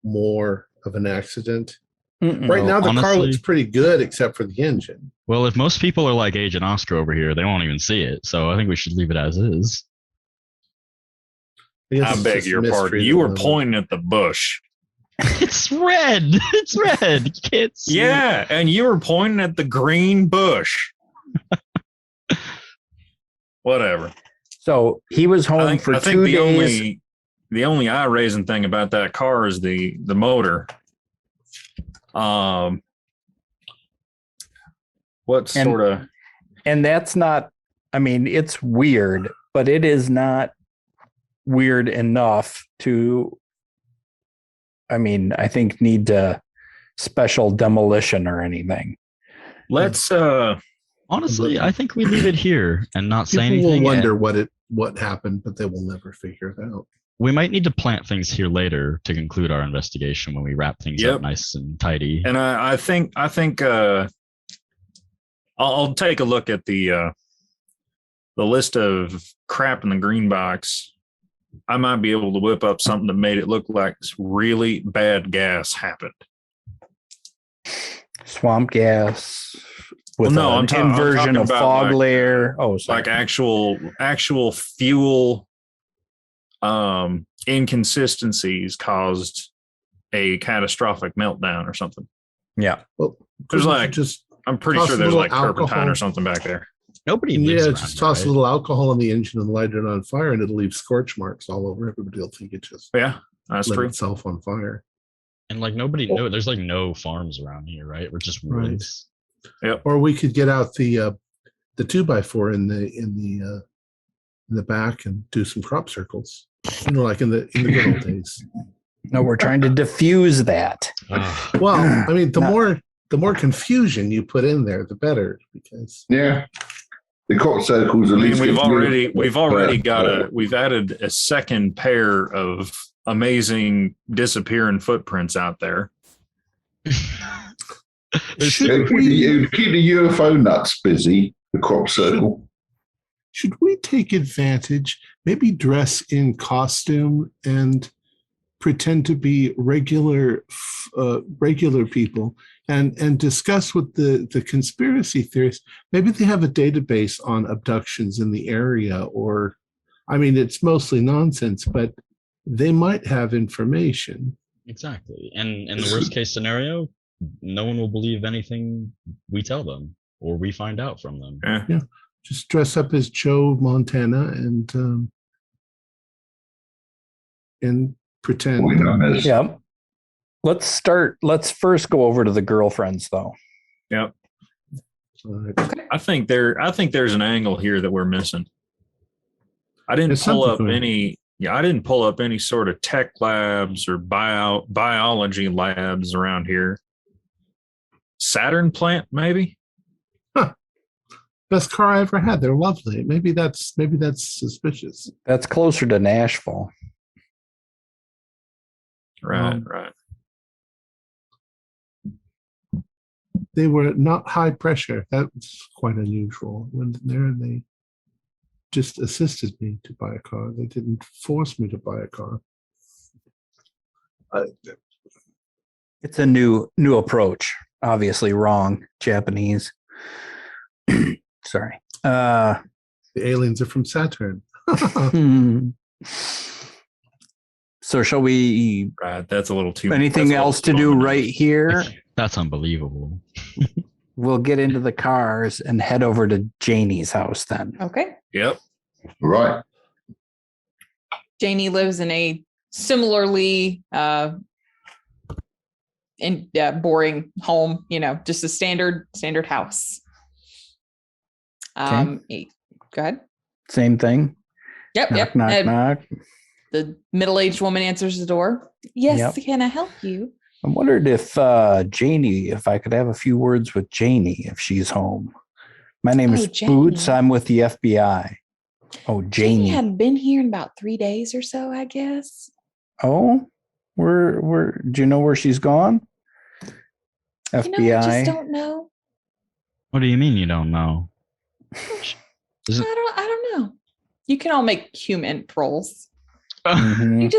more of an accident? Right now, the car honestly- looks pretty good, except for the engine. Well, if most people are like Agent Oscar over here, they won't even see it. So I think we should leave it as is. guess I it's beg just your mystery pardon. that You were we'll- pointing at the bush. It's red. It's red. You can't see. Yeah, and you were pointing at the green bush. Whatever. So he was home for 2 days. The only eye raising thing about that car is the motor. What And- sort of And that's not, I mean, it's weird, but it is not weird enough to, I mean, I think need special demolition or anything. let's Honestly, I think we leave it here and not say People anything. will and wonder what happened, but they will never figure it out. We might need to plant things here later to conclude our investigation when we wrap things Yep. up nice and tidy. and I think I'll take a look at the list of crap in the green box. I might be able to whip up something that made it look like really bad gas happened. Swamp gas with Well, no, an I'm talking inversion of about fog like- layer. Oh, sorry. Like actual fuel inconsistencies caused a catastrophic meltdown or something. Yeah. Well, There's couldn't you like- just I'm pretty sure there's Possible like turpentine alcohol. or something back there. Nobody lives around just here, toss right? a little alcohol in the engine and light it on fire, and it'll leave scorch marks all over. Everybody will think it just Yeah, that's lit true. itself on fire. And like nobody know there's like no farms around here, right? We're just Right. woods. Yep. Or we could get out the 2x4 in the back and do some crop circles. Like in the good old days. No, we're trying to diffuse that. Well, I mean, the No. more confusion you put in there, the better. Because Yeah. The crop circles. I At mean, least we've added a second pair of amazing disappearing footprints out there. should we keep the UFO nuts busy. The crop circle. should we take advantage? Maybe dress in costume and pretend to be regular people and discuss with the conspiracy theorists. Maybe they have a database on abductions in the area, or I mean, it's mostly nonsense, but they might have information. Exactly. And in the worst case scenario, no one will believe anything we tell them or we find out from them. Yeah. Just dress up as Joe Montana and pretend. Yeah. Let's first go over to the girlfriends though. Yep. Okay. I think there's an angle here that we're missing. I didn't pull up any sort of tech labs or biology labs around here. Saturn plant, maybe? Best car I ever had. They're lovely. Maybe that's suspicious. That's closer to Nashville. Right. They were not high pressure. That was quite unusual. When there, they just assisted me to buy a car. They didn't force me to buy a car. It's a new approach. Obviously wrong. Japanese. Sorry. The aliens are from Saturn. So shall we? Right. That's a little too. Anything else to do right here? That's unbelievable. We'll get into the cars and head over to Janie's house then. Okay. Yep. Right. Janie lives in a similarly boring home, just a standard house. Go ahead. Same thing. Yep. Knock. The middle-aged woman answers the door. Yes, Yep. Can I help you? I wondered if if I could have a few words with Janie if she's home. My name is Janie. Boots. I'm with the FBI. Oh, Janie. hadn't been here in about 3 days or so, I guess. Oh, where do you know where she's gone? FBI. I just don't know. What do you mean you don't know? I don't know. You can all make human rolls. Mhm.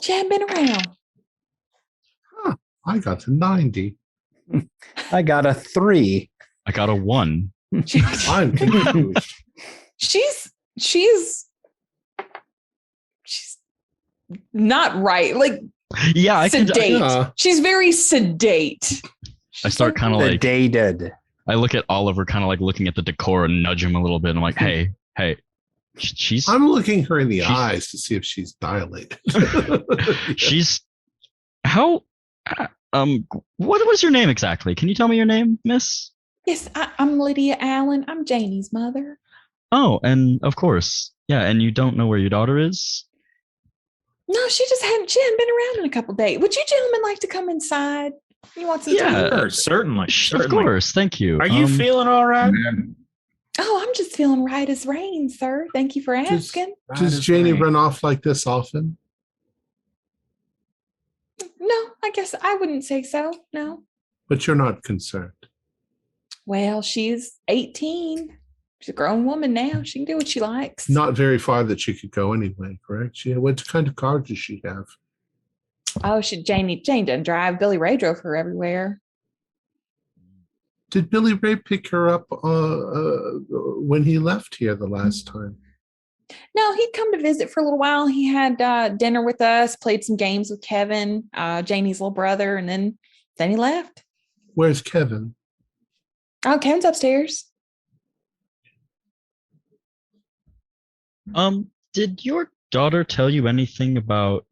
She hadn't been around. I got to 90. I got a 3. I got a 1. I'm confused. She's not right. Like Yeah, I can. sedate. Yeah. She's very sedate. I start kind of like. Sedated. I look at Oliver, kind of like looking at the decor and nudge him a little bit. And I'm like, hey, she's. I'm looking her in the eyes to see if she's dilated. She's. How. What was your name exactly? Can you tell me your name, Miss? Yes, I'm Lydia Allen. I'm Janie's mother. Oh, and of course, yeah. And you don't know where your daughter is? No, she hadn't been around in a couple days. Would you gentlemen like to come inside? You want some Yeah. tea? Sure, certainly. Of course, thank you. Are you feeling all right? Oh, I'm just feeling right as rain, sir. Thank you for asking. Does Janie run off like this often? No, I guess I wouldn't say so. No. But you're not concerned. Well, she's 18. She's a grown woman now. She can do what she likes. Not very far that she could go anyway, correct? What kind of car does she have? Oh, Jane doesn't drive. Billy Ray drove her everywhere. Did Billy Ray pick her up when he left here the last time? No, he'd come to visit for a little while. He had dinner with us, played some games with Kevin, Janie's little brother, and then he left. Where's Kevin? Oh, Kevin's upstairs. Did your daughter tell you anything about?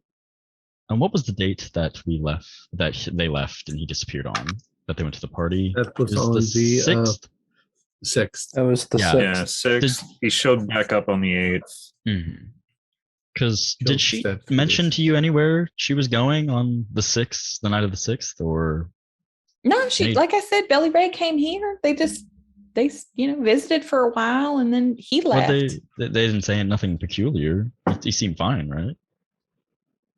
And what was the date that we left? They left and he disappeared on. That they went to the party. That was It on the the 6th. 6th. That was the Yeah. 6th. Yeah, 6th. He showed back up on the 8th. Because Killed did she Stead mention Foods. to you anywhere she was going on the 6th, the night of the 6th, or? No, she, Hey. like I said, Billy Ray came here. They visited for a while and then he But left. they didn't say nothing peculiar. He seemed fine, right?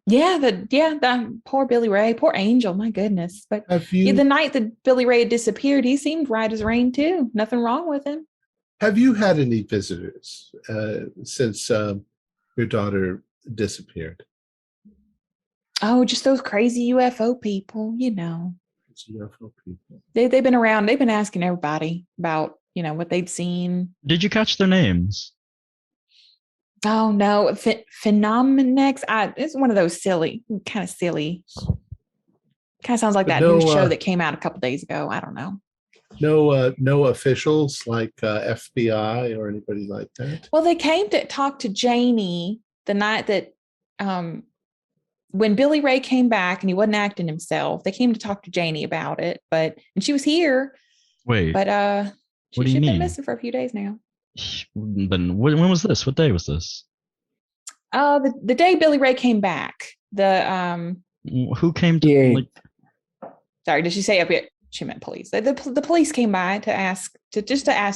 That poor Billy Ray, poor Angel, my goodness. But Have you the night that Billy Ray had disappeared, he seemed right as rain too. Nothing wrong with him. have you had any visitors since your daughter disappeared? Oh, just those crazy UFO people, you know. It's UFO people. They've been around. They've been asking everybody about, what they'd seen. Did you catch their names? Oh no, Phenomenex. It's one of those kind of silly. Kind of sounds like But that no, new show that came out a couple days ago. I don't know. No officials like FBI or anybody like that. Well, they came to talk to Janie the night that when Billy Ray came back and he wasn't acting himself. They came to talk to Janie about it, and she was here. Wait, But what do you she's been mean? missing for a few days now. Then when was this? What day was this? The day Billy Ray came back. Who came to? Yeah. Sorry, did she say up here? She meant police. The police came by to ask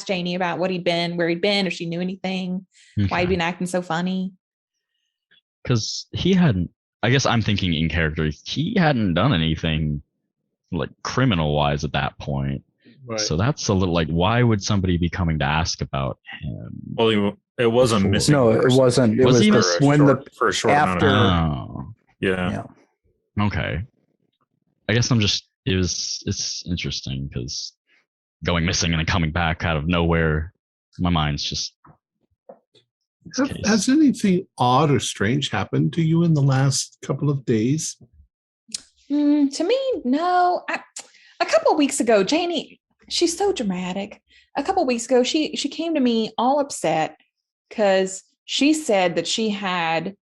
Janie about what he'd been, where he'd been, if she knew anything, why he'd been acting so funny. Because he hadn't. I guess I'm thinking in character. He hadn't done anything like criminal wise at that point. Right. So that's a little like, why would somebody be coming to ask about him? Well, it was a missing. No, it person wasn't. It Was was he the, missing? when for a short amount of after- time. Oh, Yeah. yeah. okay. I guess it's interesting because going missing and then coming back out of nowhere, my mind's just. Has anything odd or strange happened to you in the last couple of days? To me, no. A couple of weeks ago, Janie, she's so dramatic. A couple of weeks ago, she came to me all upset because she said that she had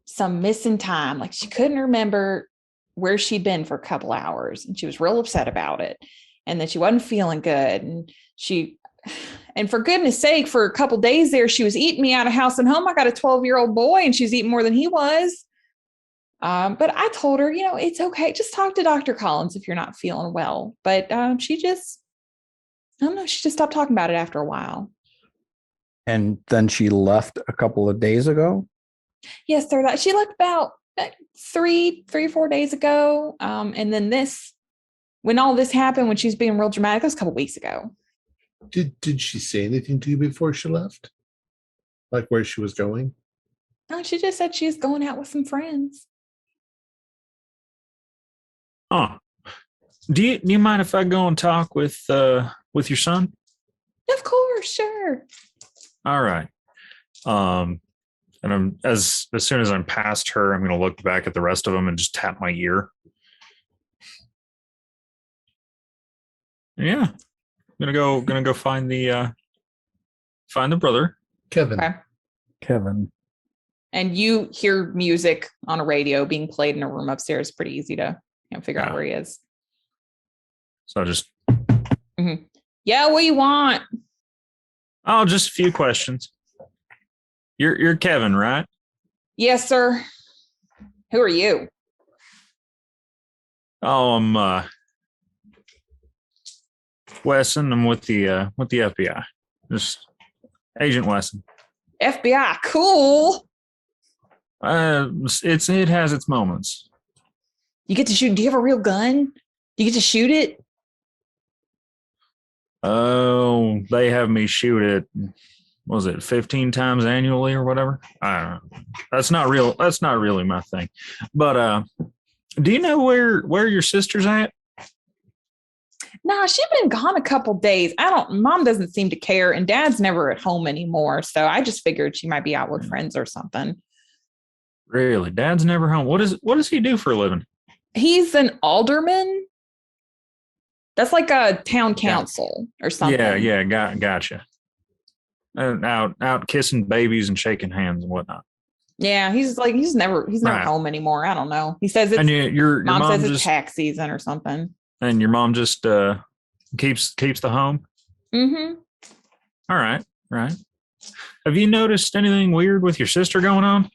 some missing time. Like she couldn't remember where she'd been for a couple hours, and she was real upset about it, and that she wasn't feeling good. And for goodness sake, for a couple days there, she was eating me out of house and home. I got a 12-year-old boy and she's eating more than he was. But I told her, it's okay. Just talk to Dr. Collins if you're not feeling well. But she just stopped talking about it after a while. And then she left a couple of days ago? Yes, sir. She left about 3 or 4 days ago. And then when all this happened, when she was being real dramatic, that was a couple weeks ago. Did she say anything to you before she left? Like where she was going? No, she just said she was going out with some friends. Oh, do you mind if I go and talk with your son? Of course, sure. All right. And I'm as soon as I'm past her, I'm going to look back at the rest of them and just tap my ear. Yeah, gonna go find the brother. Kevin. Okay. Kevin. And you hear music on a radio being played in a room upstairs. Pretty easy to figure out where he is. So just Yeah, what do you want? Oh, just a few questions. You're Kevin, right? Yes, sir. Who are you? Oh, I'm Wesson. I'm with the FBI. Just Agent Wesson. FBI, cool. It has its moments. You get to shoot. Do you have a real gun? You get to shoot it? Oh, they have me shoot it. What was it 15 times annually or whatever? I don't know. That's not real. That's not really my thing. But do you know where your sister's at? Nah, she's been gone a couple days. Mom doesn't seem to care, and Dad's never at home anymore. So I just figured she might be out with friends or something. Really? Dad's never home. What does he do for a living? He's an alderman. That's like a town council or something. Yeah, gotcha. and out kissing babies and shaking hands and whatnot. Yeah, he's never Right. home anymore. I don't know. He says it's And your mom mom says it's just tax season or something. and your mom just keeps the home. Mm-hmm. All right, right. Have you noticed anything weird with your sister going on?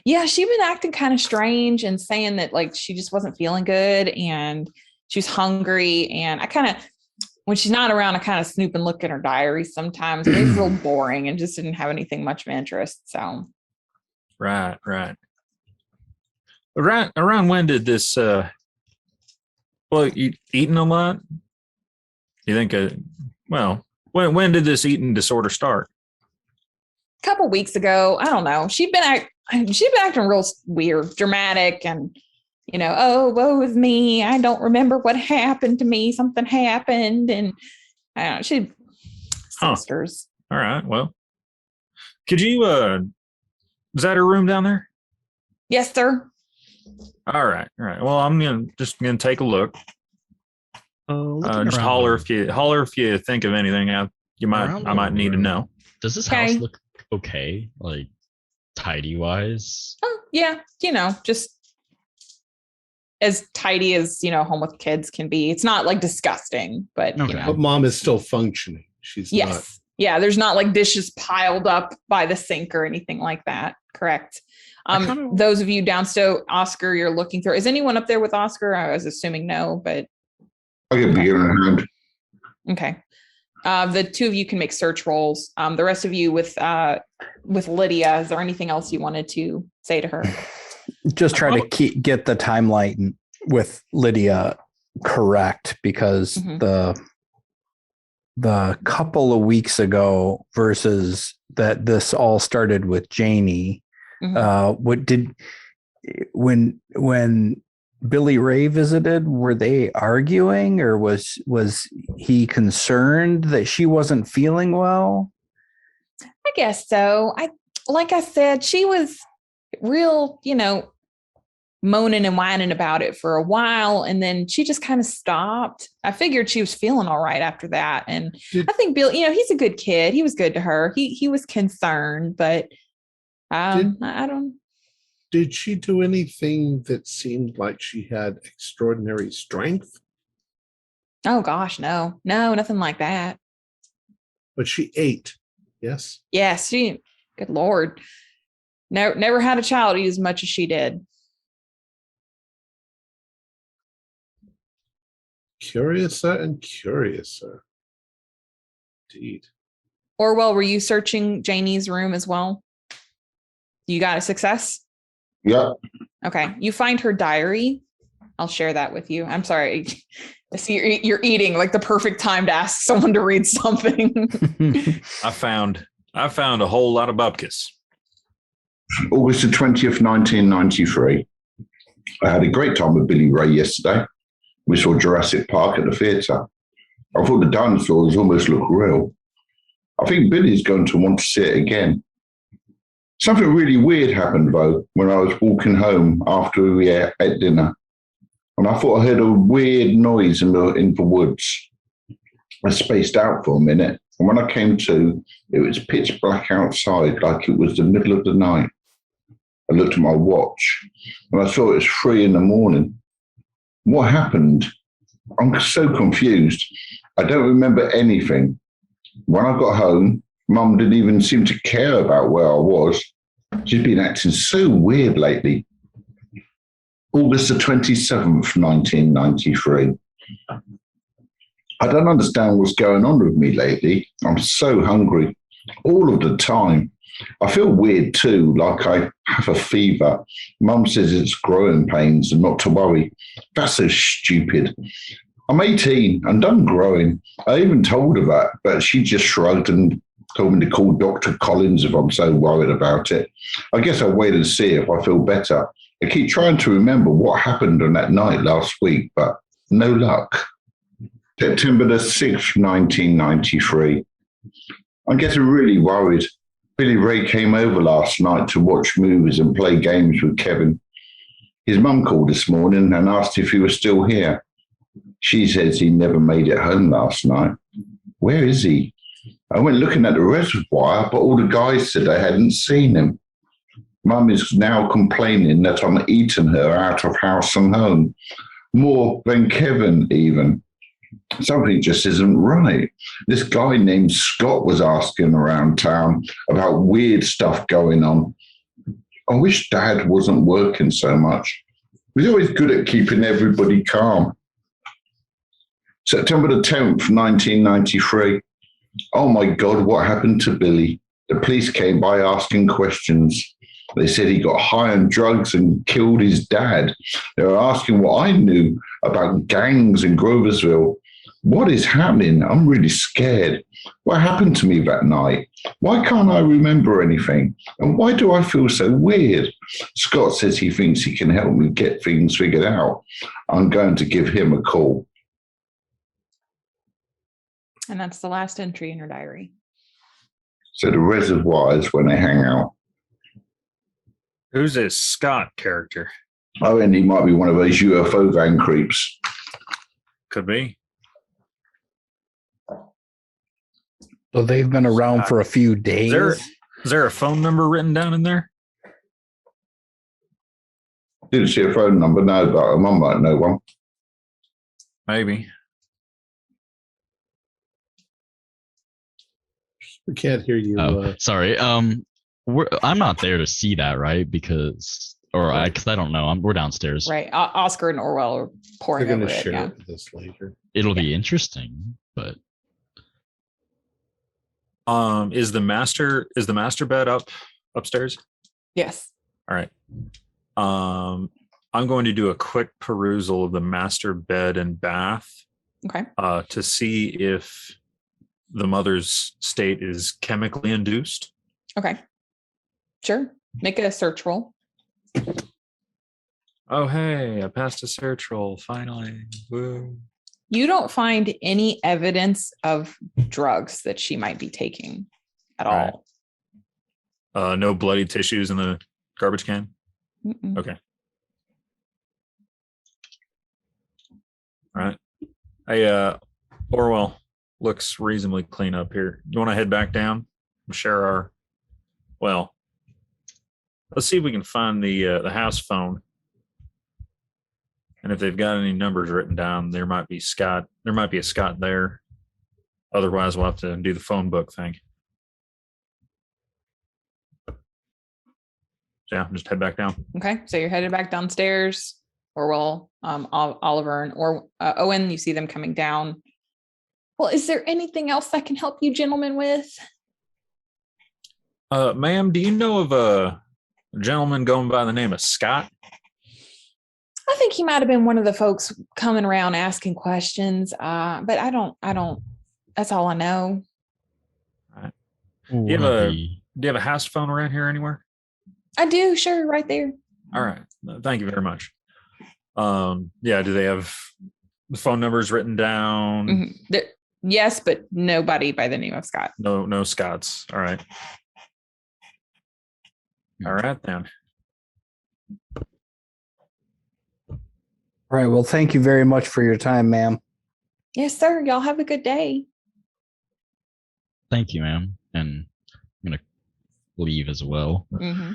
Yeah, she'd been acting kind of strange and saying that like she just wasn't feeling good and she was hungry. And I kind of, when she's not around, I kind of snoop and look at her diary sometimes, but it's real boring and just didn't have anything much of interest. So Right. Around when did this eating a lot? You think when did this eating disorder start? a couple weeks ago, I don't know. She'd been acting real weird, dramatic, and oh, woe is me. I don't remember what happened to me. Something happened, and I don't know. She sisters. All right. Well, could you is that her room down there? Yes, sir. All right. Well, I'm gonna take a look. Just holler if you think of anything I might need to know. Does this house look okay? Like tidy wise? Oh yeah, just as tidy as home with kids can be. It's not like disgusting, but But mom is still functioning. She's not. Yeah, there's not like dishes piled up by the sink or anything like that. Correct. Those of you downstairs, Oscar, you're looking through. Is anyone up there with Oscar? I was assuming no, but I get beginner hand. okay. The two of you can make search rolls. The rest of you with Lydia, is there anything else you wanted to say to her? Just try to get the timeline with Lydia correct, because the couple of weeks ago versus that this all started with Janie. When Billy Ray visited, were they arguing, or was he concerned that she wasn't feeling well? I guess so. Like I said, she was real, moaning and whining about it for a while, and then she just kind of stopped. I figured she was feeling all right after that, and I think Bill, he's a good kid. He was good to her. He was concerned, but I don't. Did she do anything that seemed like she had extraordinary strength? Oh gosh, no, nothing like that. But she ate. Yes. Yes, she. Good Lord, never had a child eat as much as she did. Curiouser and curiouser. Indeed. Orwell, were you searching Janie's room as well? You got a success? Yeah. Okay. You find her diary. I'll share that with you. I'm sorry. I see you're eating, like the perfect time to ask someone to read something. I found a whole lot of bupkis. August the 20th, 1993. I had a great time with Billy Ray yesterday. We saw Jurassic Park at the theatre. I thought the dinosaurs almost looked real. I think Billy's going to want to see it again. Something really weird happened, though, when I was walking home after we ate dinner. And I thought I heard a weird noise in the woods. I spaced out for a minute. And when I came to, it was pitch black outside, like it was the middle of the night. I looked at my watch, and I saw it was 3 a.m. What happened? I'm so confused. I don't remember anything. When I got home, Mum didn't even seem to care about where I was. She's been acting so weird lately. August the 27th, 1993. I don't understand what's going on with me lately. I'm so hungry all of the time. I feel weird too, like I have a fever. Mum says it's growing pains and not to worry. That's so stupid. I'm 18 and done growing. I even told her that, but she just shrugged and told me to call Dr. Collins if I'm so worried about it. I guess I'll wait and see if I feel better. I keep trying to remember what happened on that night last week, but no luck. September the 6th, 1993. I'm getting really worried. Billy Ray came over last night to watch movies and play games with Kevin. His mum called this morning and asked if he was still here. She says he never made it home last night. Where is he? I went looking at the reservoir, but all the guys said they hadn't seen him. Mum is now complaining that I'm eating her out of house and home, more than Kevin even. Something just isn't right. This guy named Scott was asking around town about weird stuff going on. I wish Dad wasn't working so much. He's always good at keeping everybody calm. September the 10th, 1993. Oh my God, what happened to Billy? The police came by asking questions. They said he got high on drugs and killed his dad. They were asking what I knew about gangs in Groversville. What is happening? I'm really scared. What happened to me that night? Why can't I remember anything? And why do I feel so weird? Scott says he thinks he can help me get things figured out. I'm going to give him a call. And that's the last entry in her diary. So the reservoir is when they hang out. Who's this Scott character? Oh, and he might be one of those UFO van creeps. Could be. So they've been around for a few days. Is there a phone number written down in there? Didn't see a phone number, no, but Mum might know one. Maybe. We can't hear you. Sorry. I'm not there to see that, right? Because I don't know. We're downstairs. Right. Oscar and Orwell are pouring They're over going to it. share Yeah. this later. It'll be interesting, but Is the master bed upstairs? Yes. All right. I'm going to do a quick perusal of the master bed and bath Okay. to see if the mother's state is chemically induced. Okay. Sure. Make a search roll. Oh, hey, I passed a search roll, finally. Woo. You don't find any evidence of drugs that she might be taking at all. No bloody tissues in the garbage can? Mm-mm. Okay. All right. Hey, Orwell looks reasonably clean up here. You want to head back down and share let's see if we can find the house phone. And if they've got any numbers written down, there might be a Scott there. Otherwise, we'll have to do the phone book thing. Yeah, just head back down. Okay. So you're headed back downstairs. Orwell, Oliver, and Owen, you see them coming down. Well, is there anything else I can help you gentlemen with? Ma'am, do you know of a gentleman going by the name of Scott? I think he might have been one of the folks coming around asking questions. But I don't, that's all I know. All right. Do you have a house phone around here anywhere? I do. Sure. Right there. All right. Thank you very much. Yeah. Do they have the phone numbers written down? Mm-hmm. Yes, but nobody by the name of Scott. No Scotts. All right. All right, then. All right. Well, thank you very much for your time, ma'am. Yes, sir. Y'all have a good day. Thank you, ma'am. And I'm going to leave as well. Mm-hmm.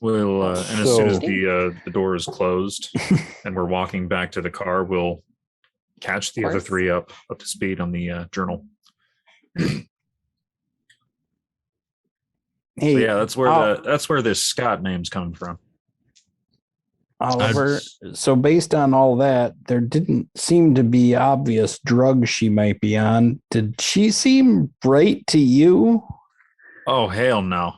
We'll and as soon as the door is closed and we're walking back to the car, we'll catch the other three up to speed on the journal. Hey, so yeah, that's where this Scott name's coming from. Oliver, so based on all that, there didn't seem to be obvious drugs she might be on. Did she seem right to you? Oh, hell no.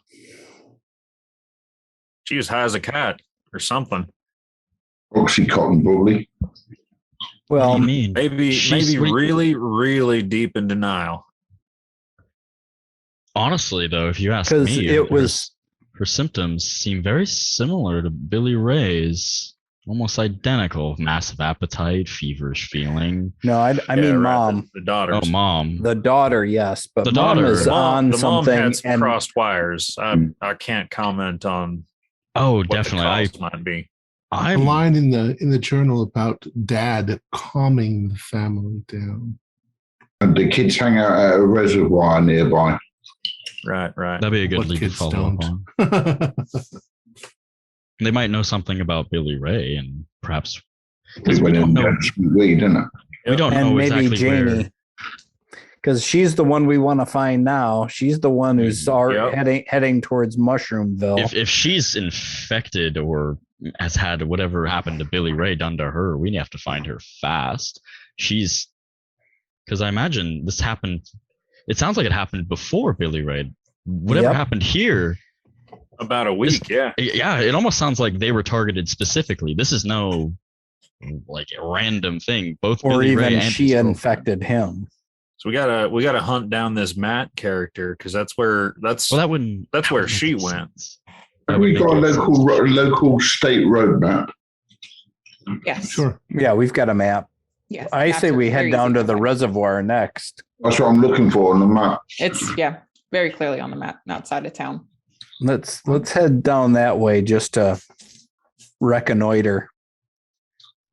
She was high as a cat or something. Oxycontin, probably. Well, what do you mean? Maybe really, really deep in denial. Honestly, though, if you ask me, her symptoms seem very similar to Billy Ray's. Almost identical. Massive appetite, feverish feeling. No, I mean, right, Mom. The daughter. Oh, Mom. The daughter, yes. But the Mom daughter is on the something. Mom had some crossed wires. I can't comment on Oh, what definitely. the might be. A line in the journal about Dad calming the family down. And the kids hang out at a reservoir nearby. Right. That'd be a good What lead to kids follow up don't. on. They might know something about Billy Ray, and perhaps We went in there and weed, didn't it? we don't And know maybe exactly where. Janie, because she's the one we want to find now. She's the one who's heading towards Mushroomville. If she's infected or has had whatever happened to Billy Ray done to her, we have to find her fast. She's because I imagine this happened. It sounds like it happened before Billy Ray. Whatever happened here. About a week, Yeah, it almost sounds like they were targeted specifically. This is no like a random thing. Both or Billy even Ray and she his infected him. So we gotta hunt down this Matt character because that's where she went. Have we got a local state road map? Yes. Sure. Yeah, we've got a map. Yes. I say we head down to the reservoir next. That's what I'm looking for on the map. It's very clearly on the map, outside of town. Let's head down that way just to reconnoiter.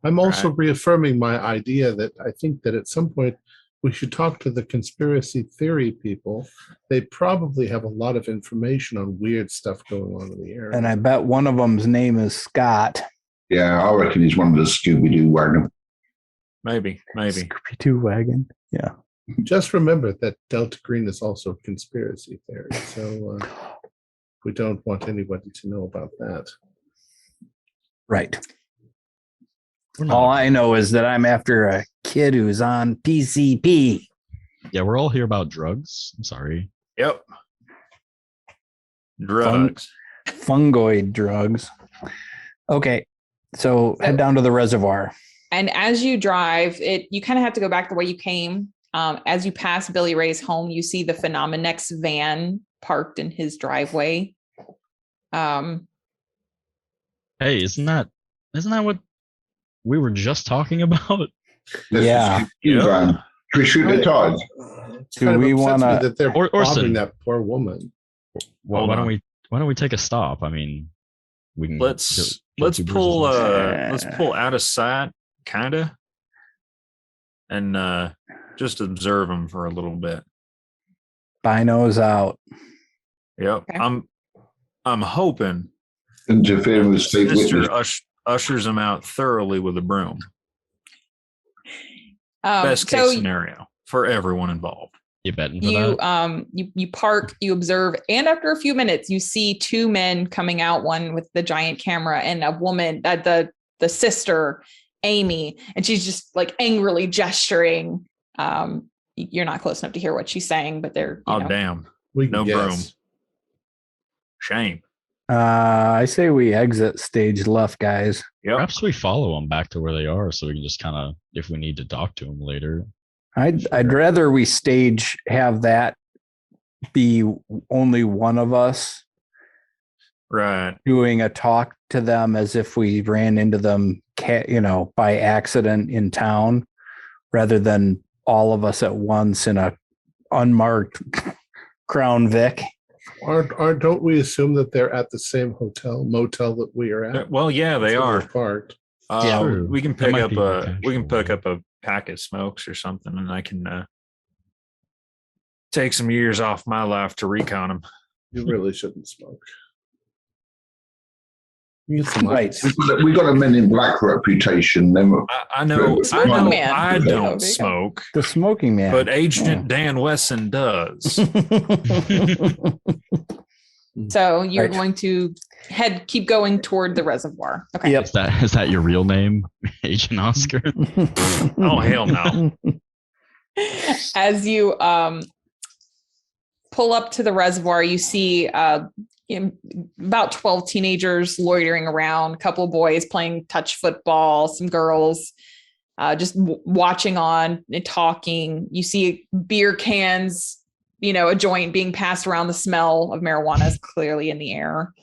I'm also reaffirming my idea that I think that at some point we should talk to the conspiracy theory people. They probably have a lot of information on weird stuff going on in the area. And I bet one of them's name is Scott. Yeah, I reckon he's one of the Scooby-Doo wagon. Maybe. Scooby-Doo wagon. Yeah. Just remember that Delta Green is also a conspiracy theory. So we don't want anybody to know about that. Right. All I know is that I'm after a kid who's on PCP. Yeah, we're all here about drugs. I'm sorry. Yep. Drugs. Fungoid drugs. Okay. So head down to the reservoir. And as you drive, you kind of have to go back the way you came. As you pass Billy Ray's home, you see the Phenomenex van parked in his driveway. Hey, isn't that what we were just talking about? Yeah. Should we shoot the tires? Do we want to? That they're Orson, robbing that poor woman. why don't we take a stop? I mean, we can let's pull out of sight, kinda, and just observe them for a little bit. Binos out. Yep. Okay. I'm hoping Interfere with state Mr. witness. Ushers them out thoroughly with a broom. Best case scenario for everyone involved. You betting for that? You park, you observe, and after a few minutes, you see two men coming out, one with the giant camera and a woman, the sister, Amy, and she's just like angrily gesturing. You're not close enough to hear what she's saying, but they're damn. No broom. Shame. I say we exit stage left, guys. Yep. Perhaps we follow them back to where they are, so we can just kind of, if we need to talk to them later. I'd rather we have that be only one of us Right. doing a talk to them as if we ran into them, by accident in town, rather than all of us at once in a unmarked Crown Vic. Don't we assume that they're at the same motel that we are at? Well, yeah, they are. Parked. We can pick up a pack of smokes or something, and I can take some years off my life to recon them. You really shouldn't smoke. You get some Right. We got a Men in Black reputation. I know. Man. I don't smoke, The smoking man. but Agent Dan Wesson does. So you're Right. going to keep going toward the reservoir. Okay. Yep. Is that your real name, Agent Oscar? Oh, hell no. As you pull up to the reservoir, you see about 12 teenagers loitering around, a couple of boys playing touch football, some girls just watching on and talking. You see beer cans, a joint being passed around. The smell of marijuana is clearly in the air.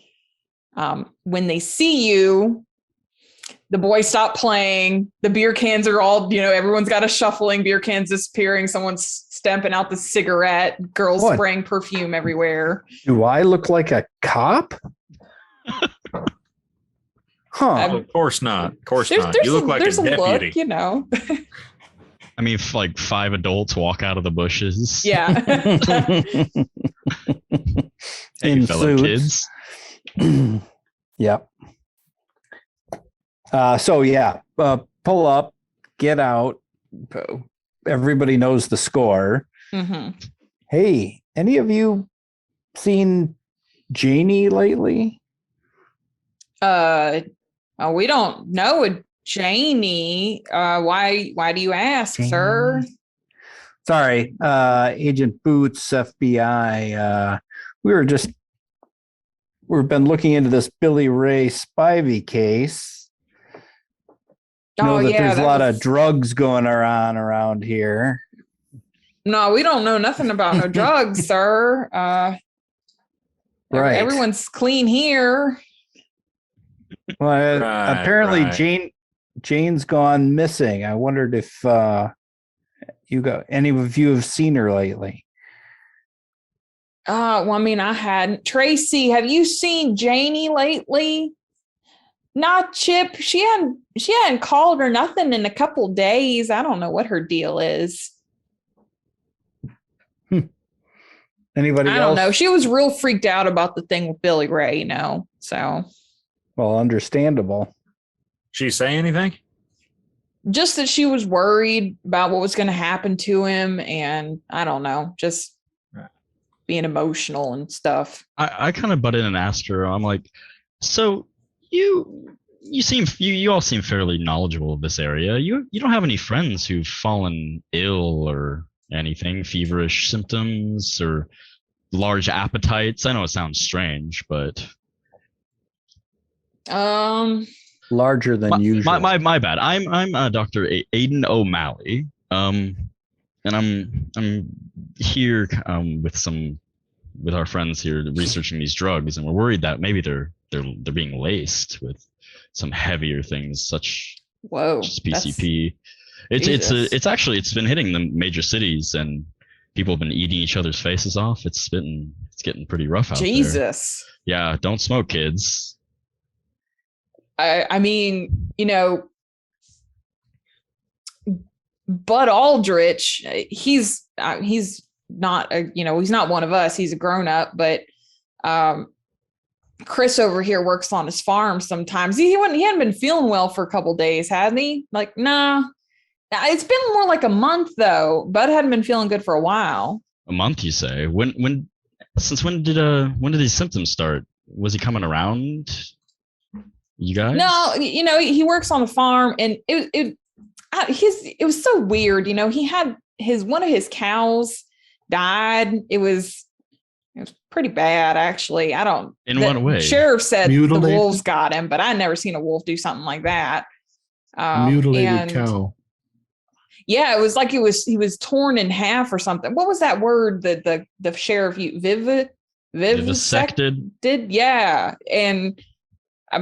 When they see you, the boys stop playing. The beer cans are all, everyone's got a shuffling, beer cans disappearing. Someone's stamping out the cigarette, girls spraying perfume everywhere. Do I look like a cop? Huh. Of course not. Of course There's, not. there's You look some- like a there's deputy. look, you know. I mean, if like 5 adults walk out of the bushes. Yeah. Hey, In fellow suits. kids. Yep. Pull up, get out. Everybody knows the score. hmm Hey, any of you seen Janie lately? We don't know a Janie. Why do you ask, sir? Sorry, Agent Boots, FBI. We've been looking into this Billy Ray Spivey case. Know that there's a lot of drugs going around here. No, we don't know nothing about no drugs, sir. Right. Everyone's clean here. Well, apparently right. Jane's gone missing. I wondered if any of you have seen her lately. Well, I mean, I hadn't. Tracy, have you seen Janie lately? Not Chip. She hadn't called or nothing in a couple days. I don't know what her deal is. Anybody else? I don't know. She was real freaked out about the thing with Billy Ray, so. Well, understandable. She say anything? Just that she was worried about what was going to happen to him. And I don't know, just being emotional and stuff. I kind of butt in and asked her. I'm like, so you all seem fairly knowledgeable of this area. You don't have any friends who've fallen ill or anything, feverish symptoms or large appetites? I know it sounds strange, but larger than usual. My bad. I'm Dr. Aiden O'Malley. And I'm here with our friends here researching these drugs, and we're worried that maybe they're being laced with some heavier things such as PCP. It's been hitting the major cities, and people have been eating each other's faces off. It's getting pretty rough out there. Jesus. Yeah, don't smoke, kids. I mean, Bud Aldrich, he's not he's not one of us. He's a grown up, but Chris over here works on his farm sometimes. He hadn't been feeling well for a couple days, hadn't he? Like, nah. It's been more like a month though. Bud hadn't been feeling good for a while. A month, you say? Since when did these symptoms start? Was he coming around? You guys? No, he works on a farm, and it was so weird. He had one of his cows died. It was pretty bad, actually. In what way? Sheriff said Mutilated? The wolves got him, but I never seen a wolf do something like that. Mutilated cow. Yeah, it was like he was torn in half or something. What was that word that the sheriff vivisected? Yeah, and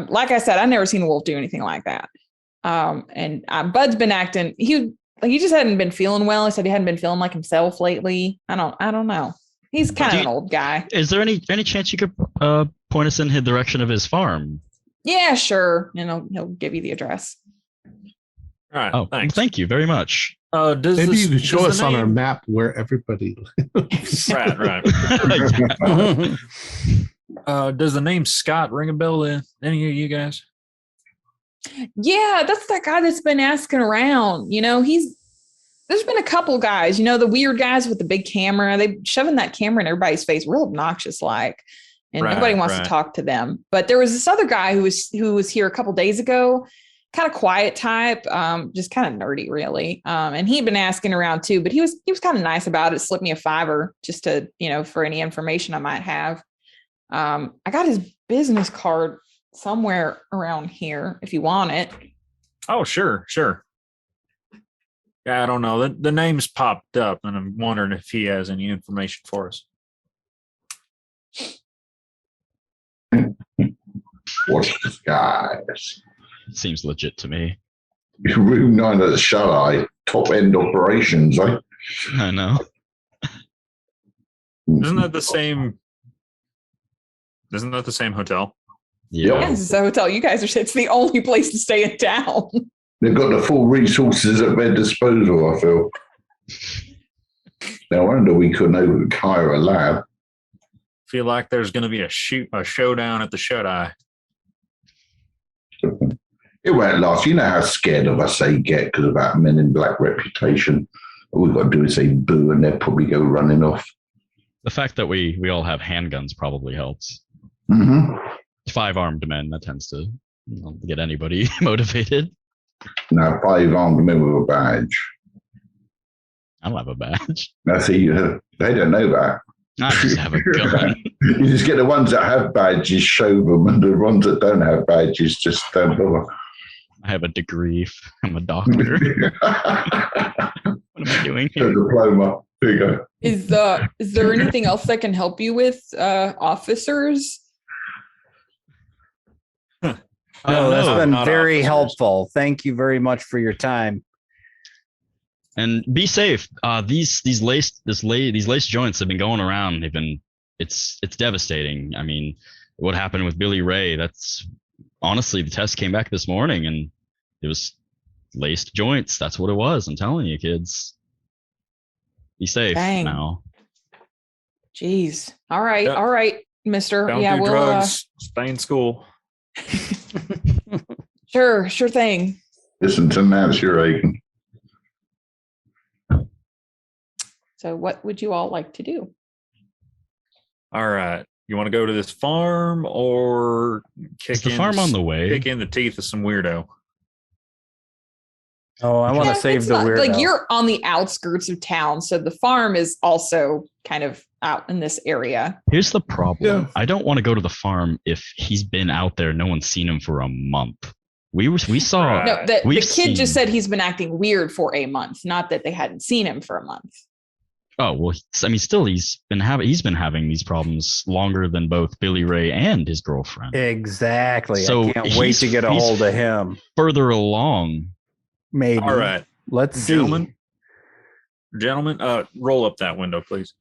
like I said, I never seen a wolf do anything like that. And Bud's been acting. He just hadn't been feeling well. He said he hadn't been feeling like himself lately. I don't know. He's kind of an old guy. Is there any chance you could point us in the direction of his farm? Yeah, sure. And he'll give you the address. All right. Oh, thanks. thank you very much. Maybe you could show us on our map where everybody lives. Right. Does the name Scott ring a bell to any of you guys? Yeah, that's that guy that's been asking around. There's been a couple guys, the weird guys with the big camera. They shoving that camera in everybody's face, real obnoxious like, and nobody wants to talk to them. But there was this other guy who was here a couple days ago, kind of quiet type, just kind of nerdy, really. And he'd been asking around too, but he was kind of nice about it. Slipped me a $5 just to, for any information I might have. I got his business card somewhere around here if you want it. Oh, sure. Yeah, I don't know. The name's popped up, and I'm wondering if he has any information for us. What's this, guys? Seems legit to me. Room 9 at the Shut-Eye, top-end operations, eh? I know. Isn't that the same hotel? Yeah. Yes, it's a hotel. You guys are, it's the only place to stay in town. They've got the full resources at their disposal, I feel. No wonder we couldn't hire a lab. Feel like there's going to be a showdown at the Shut Eye. It won't last. You know how scared of us they get because of that Men in Black reputation. All we've got to do is say boo and they'll probably go running off. The fact that we all have handguns probably helps. Mm-hmm. 5 armed men, that tends to get anybody motivated. Now, 5 armed men with a badge. I don't have a badge. Now, see, they don't know that. I just have a gun. You just get the ones that have badges, show them, and the ones that don't have badges, just don't bother. I have a degree. I'm a doctor. What am I doing here? A diploma. There you go. Is there anything else that can help you with, officers? No, that's been not very officers. helpful. Thank you very much for your time. And be safe. These lace joints have been going around. It's devastating. I mean, what happened with Billy Ray? That's honestly, the test came back this morning and it was laced joints. That's what it was. I'm telling you, kids. Be safe Dang. now. Jeez. All right. Yep. All right, mister. Don't Yeah, do we'll drugs. Stay in school. sure thing. Listen to Nancy Reagan. So what would you all like to do? All right. You want to go to this farm or Is the farm on the way? kick in the teeth of some weirdo? Oh, I want to Yeah, save it's the not- weirdo. Like you're on the outskirts of town, so the farm is also kind of out in this area. Here's the problem. Yeah. I don't want to go to the farm if he's been out there. No one's seen him for a month. We saw. Right. No, the We've kid just seen- said he's been acting weird for a month, not that they hadn't seen him for a month. Oh well, I mean, still he's been having these problems longer than both Billy Ray and his girlfriend. Exactly. So I can't wait to get a he's hold of him. Further along, Maybe. All right. Let's see. Gentlemen, roll up that window, please.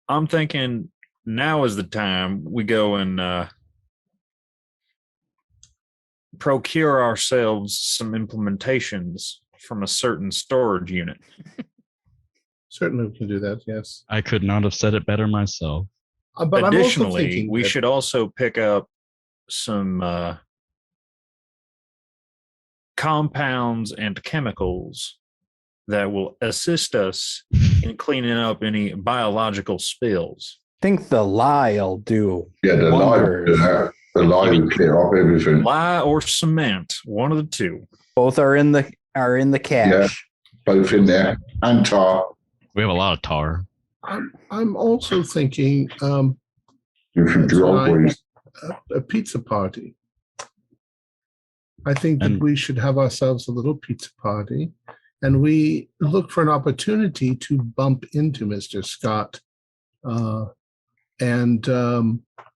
I'm thinking now is the time we go and procure ourselves some implementations from a certain storage unit. Certainly we can do that, yes. I could not have said it better myself. But I'm also Additionally, thinking we that- should also pick up some compounds and chemicals that will assist us in cleaning up any biological spills. Think the lie'll do. Yeah, the Wonders. lie will clear up everything. Lye or cement, one of the two. Both are in the cache. Both in there. And tar. We have a lot of tar. I'm also thinking Different That's driveways. a pizza party. I think that And- we should have ourselves a little pizza party, and we look for an opportunity to bump into Mr. Scott and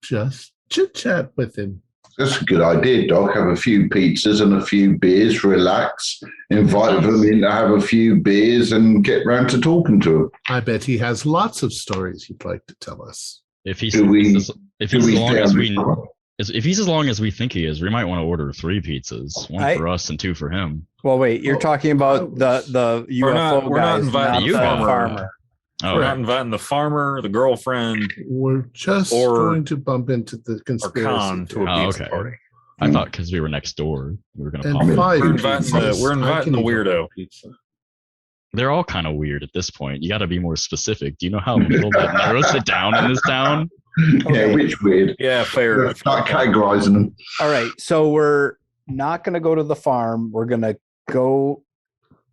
just chit chat with him. That's a good idea, Doc. Have a few pizzas and a few beers, relax, invite them in to have a few beers and get round to talking to them. I bet he has lots of stories he'd like to tell us. If he's Do we- if Do he's we as long stay as on we the- if he's as long as we think he is, we might want to order 3 pizzas, one I- for us and 2 for him. Well, wait, you're Oh, talking about the We're UFO not- we're not guys, inviting the the farmer. farmer. Oh, We're right. not inviting the farmer, the girlfriend, We're just Or- going to bump into the or conspiracy Khan to a Oh, pizza okay. party. I thought because we were next door, we were gonna and pop in. 5 We're inviting the- pizzas. we're I inviting can the eat weirdo. pizza. They're all kind of weird at this point. You got to be more specific. Do you know how little that narrows it down in this town? Yeah, which weird. Yeah, fair. Start categorizing them. All right, so we're not going to go to the farm. We're going to go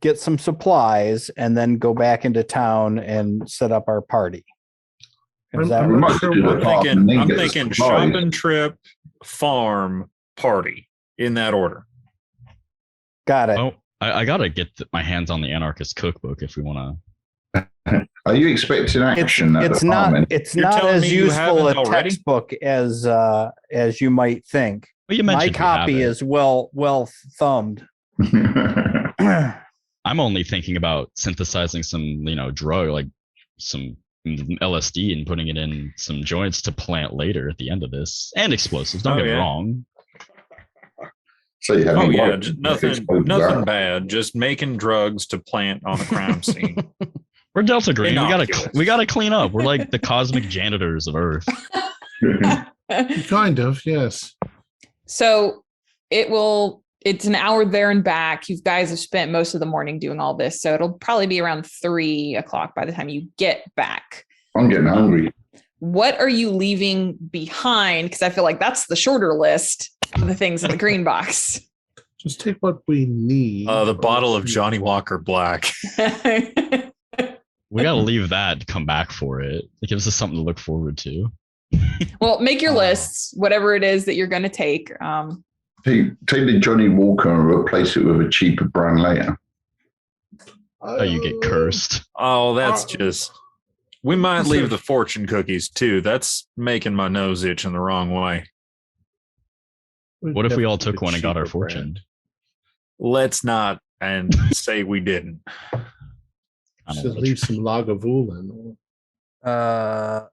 get some supplies and then go back into town and set up our party. Is that I'm We not might sure do the what- farm and then I'm get the thinking supplies. shopping trip, farm, party in that order. got it? Oh, I gotta get my hands on the anarchist cookbook if we want Are you expecting It's action at it's the not farm? it's You're not telling as me you useful a haven't already? textbook as you might think. Well, you My mentioned you copy have it. is well thumbed. I'm only thinking about synthesizing some, drug, like some LSD and putting it in some joints to plant later at the end of this, and explosives. Don't get me wrong. So you have nothing bad. Just making drugs to plant on a crime scene. We're Delta Green. We gotta clean up. We're like the cosmic janitors of Earth. Kind of, yes. So it's an hour there and back. You guys have spent most of the morning doing all this. So it'll probably be around 3:00 by the time you get back. I'm getting hungry. What are you leaving behind? Because I feel like that's the shorter list of the things in the green box. Just take what we need. The bottle of Johnny Walker Black. We got to leave that to come back for it. It gives us something to look forward to. Well, make your lists, whatever it is that you're going to take. Take the Johnny Walker and replace it with a cheaper brand later. Oh, you get cursed. Oh, that's just... We might leave the fortune cookies, too. That's making my nose itch in the wrong way. What if we all took one and got our fortune? Let's not and say we didn't. Should leave some Lagavulin. I'm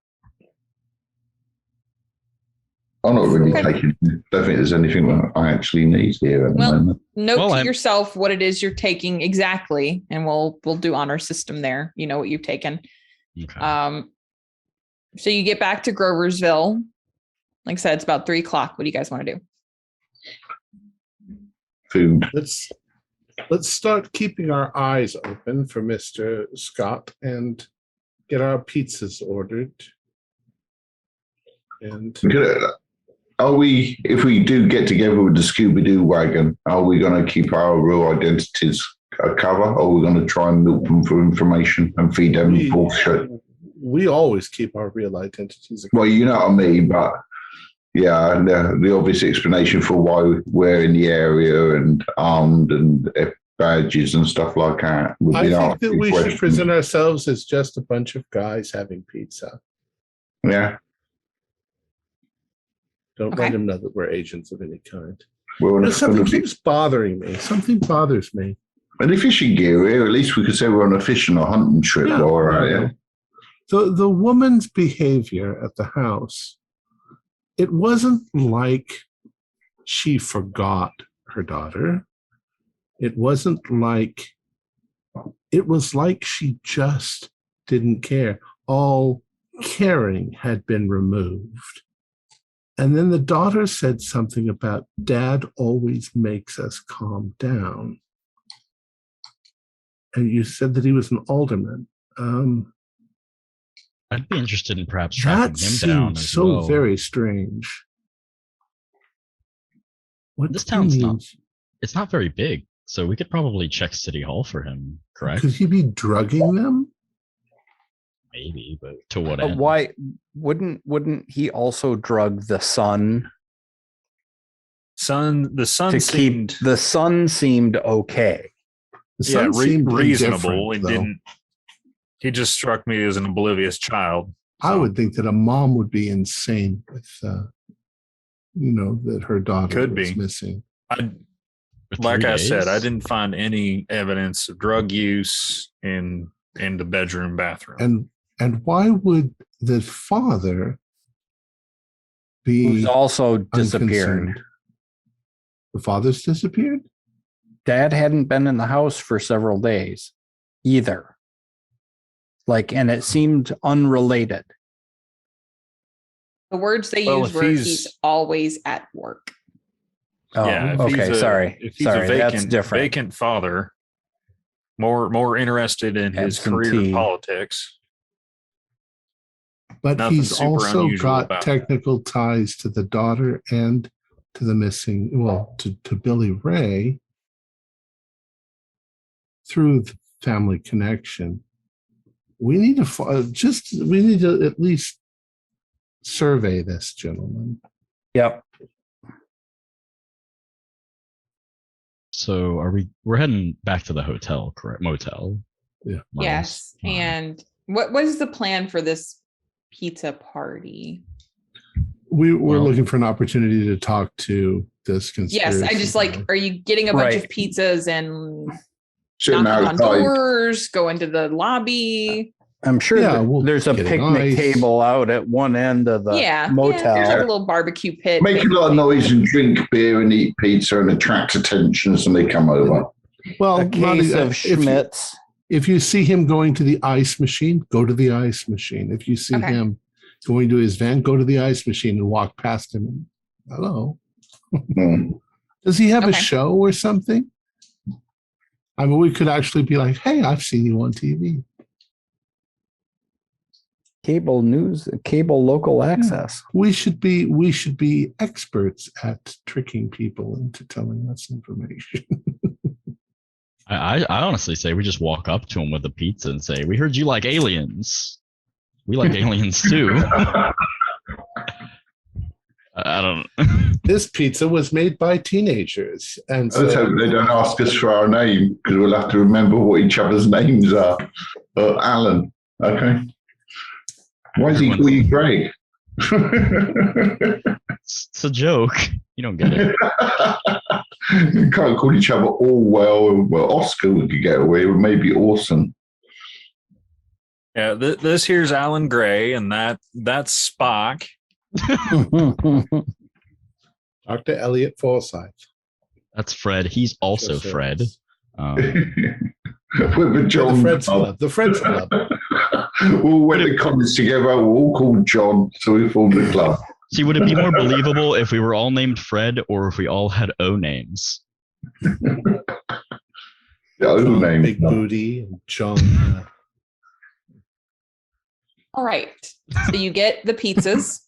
not really taking. Don't think there's anything that I actually need here at the moment. Note to yourself what it is you're taking exactly, and we'll do honor system there. You know what you've taken. Okay. So you get back to Groversville. Like I said, it's about 3:00. What do you guys want to do? Food. Let's start keeping our eyes open for Mr. Scott and get our pizzas ordered. And are we, if we do get together with the Scooby-Doo wagon, are we going to keep our real identities a cover, or are we going to try and milk them for information and feed them bullshit? We always keep our real identities a cover. Well, you know what I mean, but yeah, the obvious explanation for why we're in the area and armed and badges and stuff like that. I think that we should present ourselves as just a bunch of guys having pizza. Yeah. Don't let them know that we're agents of any kind. Something keeps bothering me. Something bothers me. And if fishing gear here, at least we could say we're on a fishing or hunting trip. Yeah, all right. Yeah. The woman's behavior at the house, it wasn't like she forgot her daughter. It was like she just didn't care. All caring had been removed. And then the daughter said something about Dad always makes us calm down. And you said that he was an alderman. I'd be interested in perhaps tracking him down as so well. Very strange. What this town's it's not very big, so we could probably check City Hall for him, correct? Could he be drugging them? Maybe, but to what end? Why wouldn't he also drug the son? The son seemed the son seemed okay. The son seemed reasonable. It didn't. He just struck me as an oblivious child. So. I would think that a mom would be insane with, that her daughter was missing. Like I said, I didn't find any evidence of drug use in the bedroom, bathroom. And why would the father be who's also disappeared? Unconcerned? The father's disappeared? Dad hadn't been in the house for several days either. And it seemed unrelated. The words they used were he's always at work. Oh, yeah, okay. Sorry. If he's a that's different. Vacant father, more interested in his career in politics. But he's also got about technical ties to the daughter and to the missing, to Billy Ray through the family connection. We need to at least survey this gentleman. Yep. So we're heading back to the hotel, correct? Motel. Yeah. Yes. And what is the plan for this pizza party? We're looking for an opportunity to talk to this conspiracy. Yes, I just are you getting a bunch of pizzas and knocking on doors, go into the lobby? I'm sure Yeah, well, there's a getting picnic ice. table out at one end of the motel. there's like a little barbecue pit. Make a lot of noise and drink beer and eat pizza and attract attention as they come over. Well, A case of if you- Schmitz. If you see him going to the ice machine, go to the ice machine. If you see him going to his van, go to the ice machine and walk past him. And, hello. Does he have a show or something? I mean, we could actually be like, hey, I've seen you on TV. Cable news, cable local access. We should be experts at tricking people into telling us information. I honestly say we just walk up to him with a pizza and say, "We heard you like aliens. We like aliens too." I don't know. This pizza was made by teenagers, and so Let's hope they don't ask us for our name because we'll have to remember what each other's names are. Alan, okay. Why does he call you Greg? It's a joke. You don't get it. You can't call each other all well. Oscar we could get away with, maybe Orson. Yeah, this here's Alan Gray, and that's Spock. Dr. Elliot Forsyth. That's Fred. He's also Sure. Fred. With the John The Fred's Club. The Fred's Club. We'll wear the comments together. We're all called John, so we formed the club. See, would it be more believable if we were all named Fred or if we all had O names? The John name. Big Booty and John. All right. So you get the pizzas.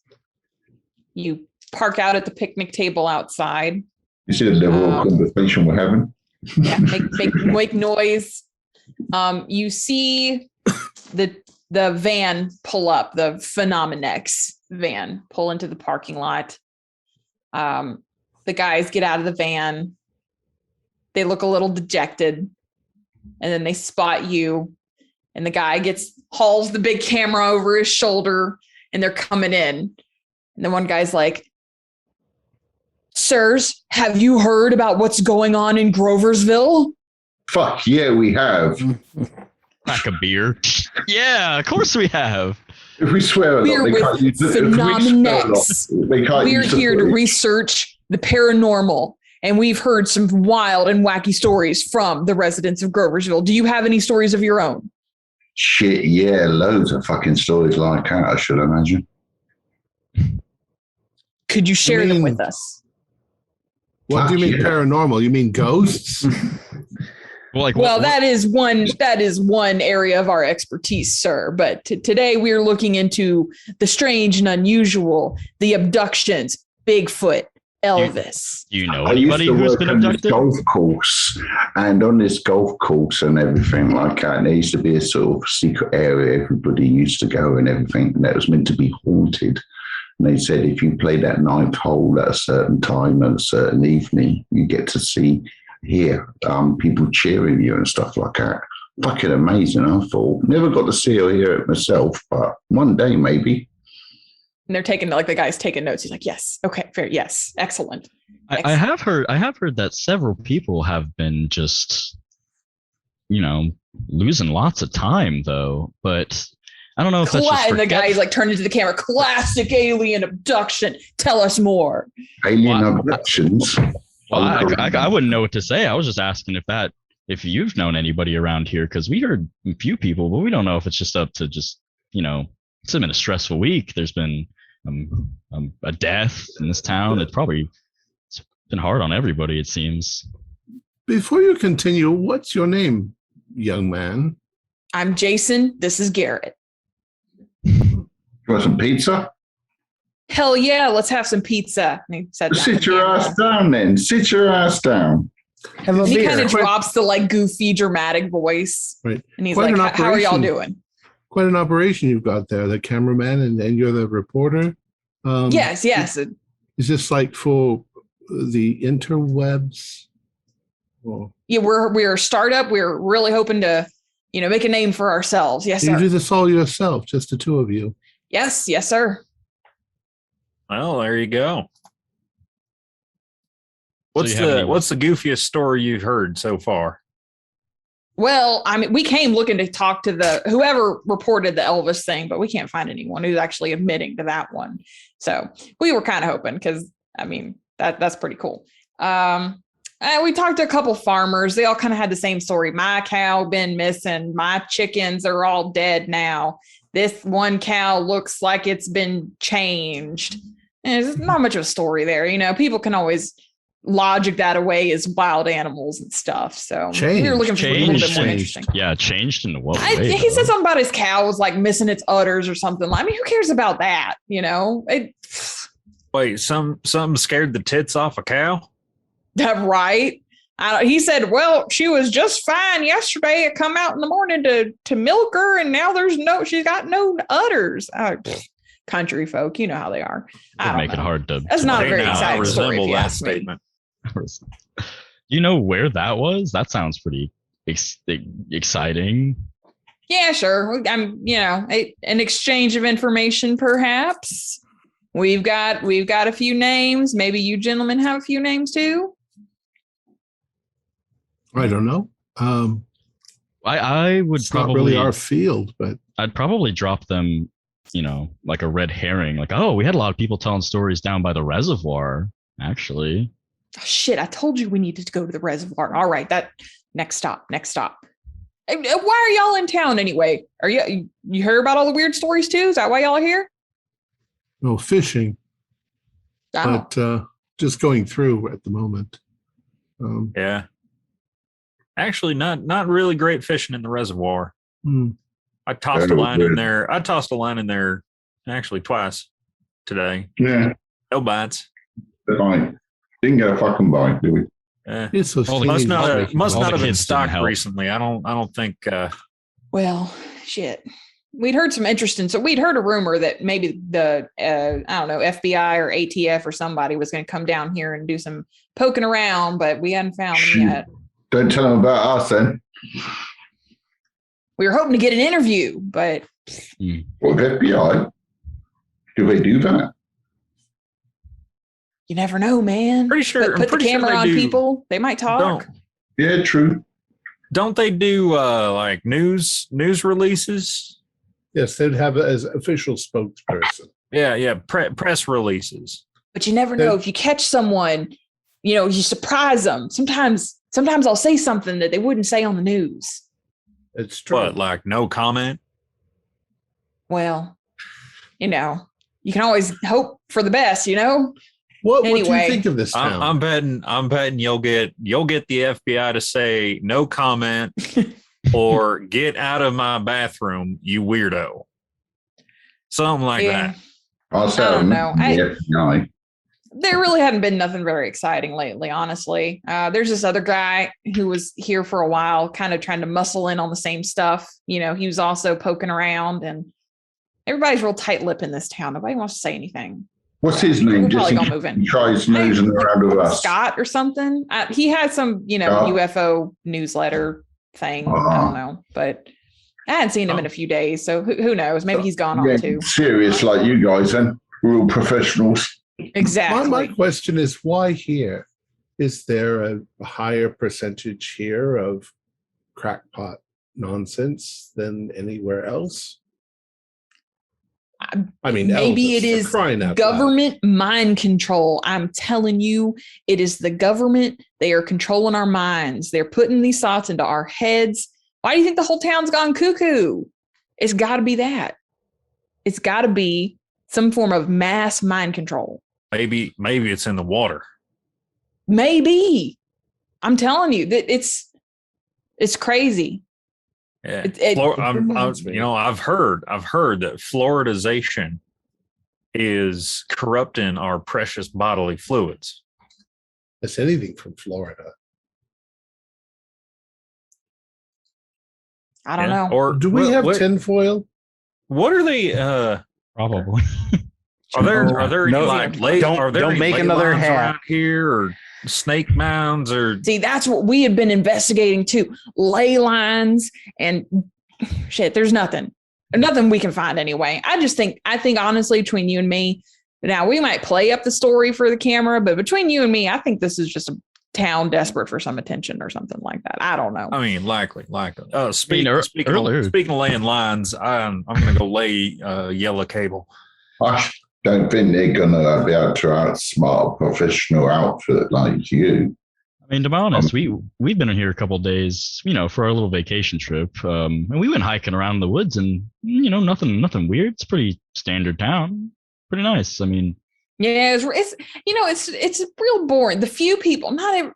You park out at the picnic table outside. You see the level of conversation we're having? Yeah, make noise. You see the van pull up, the Phenomenex van pull into the parking lot. The guys get out of the van. They look a little dejected, and then they spot you. And the guy hauls the big camera over his shoulder, and they're coming in. And the one guy's like, "Sirs, have you heard about what's going on in Groversville?" Fuck yeah, we have. Crack a beer. Yeah, of course we have. If we swear a lot, We're they can't with use it. If we swear a lot, Phenomenex. they can't We're use the here to footage. research the paranormal, and we've heard some wild and wacky stories from the residents of Groversville. Do you have any stories of your own? Shit, yeah, loads of fucking stories like that, I should imagine. Could you share them mean- with us? What do you mean Yeah. paranormal? You mean ghosts? Well, that is one area of our expertise, sir. But today we're looking into the strange and unusual, the abductions, Bigfoot, Elvis. Do you know I used anybody to who's work been on this abducted? golf course, and on this golf course and everything like that, and there used to be a sort of secret area everybody used to go and everything, and that was meant to be haunted. And they said if you play that ninth hole at a certain time and a certain evening, you get to hear people cheering you and stuff like that. Fucking amazing, I thought. Never got to see or hear it myself, but one day maybe. And they're taking, like, the guy's taking notes. He's like, yes, okay, fair, yes, excellent. I have heard that several people have been just, losing lots of time though. But I don't know if that's just And the guy's like turned into the camera. Classic alien abduction. Tell us more. Alien Wow. abductions. Well, I wouldn't know what to say. I was just asking if you've known anybody around here, because we heard a few people, but we don't know if it's just up to just, it's been a stressful week. There's been a death in this town. It's been hard on everybody, it seems. Before you continue, what's your name, young man? I'm Jason. This is Garrett. You want some pizza? Hell yeah, let's have some pizza. And he sat down Sit at the your camera. ass down then. Sit your ass down. Have a And he beer. kind of drops the like goofy dramatic voice. Right. And he's Quite like, an how are y'all operation. doing? Quite an operation you've got there. The cameraman and you're the reporter. Yes. Is this like for the interwebs? Or Yeah, we're a startup. We're really hoping to, make a name for ourselves. Yes, do you do sir. this all yourself, just the two of you? Yes, sir. Well, there you go. So you have any- What's the goofiest story you've heard so far? Well, I mean, we came looking to talk to whoever reported the Elvis thing, but we can't find anyone who's actually admitting to that one. So we were kind of hoping because, I mean, that's pretty cool. And we talked to a couple farmers. They all kind of had the same story. My cow been missing. My chickens are all dead now. This one cow looks like it's been changed. And there's not much of a story there. You know, people can always logic that away as wild animals and stuff. So we were looking for something a little bit more interesting. Yeah, changed in what way? He said something about his cow was like missing its udders or something. I mean, who cares about that? You know? Wait, something scared the tits off a cow? Right. He said, well, she was just fine yesterday. I come out in the morning to milk her, and now she's got no udders. Country folk, you know how they are. I don't make know. it hard to. That's not a very exciting story. Resemble If you that ask me. statement. You know where that was? That sounds pretty exciting. Yeah, sure. I'm, an exchange of information, perhaps. We've got a few names. Maybe you gentlemen have a few names too. I don't know. I would it's probably not really our field, but I'd probably drop them, like a red herring. Like, oh, we had a lot of people telling stories down by the reservoir, actually. Oh, shit, I told you we needed to go to the reservoir. All right, next stop. Why are y'all in town anyway? Are you heard about all the weird stories too? Is that why y'all are here? no fishing, Oh. but just going through at the moment. Yeah. Actually, not really great fishing in the reservoir. I tossed a line in there. I tossed a line in there actually twice today. Yeah. No bites. Fine. Didn't get a fucking bite, did we? It's so Must not have been kids didn't stocked help. recently. I don't think. Well, shit. We'd heard some interesting. So we'd heard a rumor that maybe the FBI or ATF or somebody was going to come down here and do some poking around, but we hadn't found them yet. Don't tell them about us then. We were hoping to get an interview, but What, FBI? Do they do that? you never know, man. Pretty sure. Put the camera on people. They might talk. Yeah, true. Don't they do like news releases? Yes, they'd have it as official spokesperson. Yeah. Press releases. But you never know if you catch someone, you surprise them. Sometimes I'll say something that they wouldn't say on the news. It's true. What, like no comment? Well, you can always hope for the best, What do Anyway. you think of this town? I'm betting you'll get the FBI to say no comment or get out of my bathroom, you weirdo. Something like that. I'll say I don't know. the FBI. There really hadn't been nothing very exciting lately, honestly. There's this other guy who was here for a while, kind of trying to muscle in on the same stuff. He was also poking around, and everybody's real tight-lipped in this town. Nobody wants to say anything. What's his name? We're Just probably in gonna case move in. he tries nosing around with us. Scott or something. He had some, UFO newsletter thing. I don't know, but I hadn't seen him in a few days. So who knows? Maybe he's gone on too. Serious like you guys then. We're all professionals. Exactly. My question is, why here? Is there a higher percentage here of crackpot nonsense than anywhere else? I mean, maybe Elvis, it is crying out loud. government mind control. I'm telling you, it is the government. They are controlling our minds. They're putting these thoughts into our heads. Why do you think the whole town's gone cuckoo? It's got to be that. It's got to be some form of mass mind control. Maybe it's in the water. Maybe. I'm telling you that it's crazy. Yeah. reminds me. I've heard that fluoridization is corrupting our precious bodily fluids. It's anything from Florida. I don't know. Or Do we have tinfoil? What are they? Probably. Are there No, like ley don't make another lines hat around here or snake mounds or See, that's what we had been investigating too. Ley lines and shit. There's nothing we can find anyway. I think honestly, between you and me, now we might play up the story for the camera, but between you and me, I think this is just a town desperate for some attention or something like that. I don't know. I mean, likely. Speaking earlier- of laying lines, I'm going to go lay yellow cable. I don't think they're going to be able to outsmart a professional outfit like you. I mean, to be honest, we've been in here a couple of days, for our little vacation trip, and we went hiking around in the woods, and nothing weird. It's pretty standard town, pretty nice. I mean, yeah, it's real boring. The few people,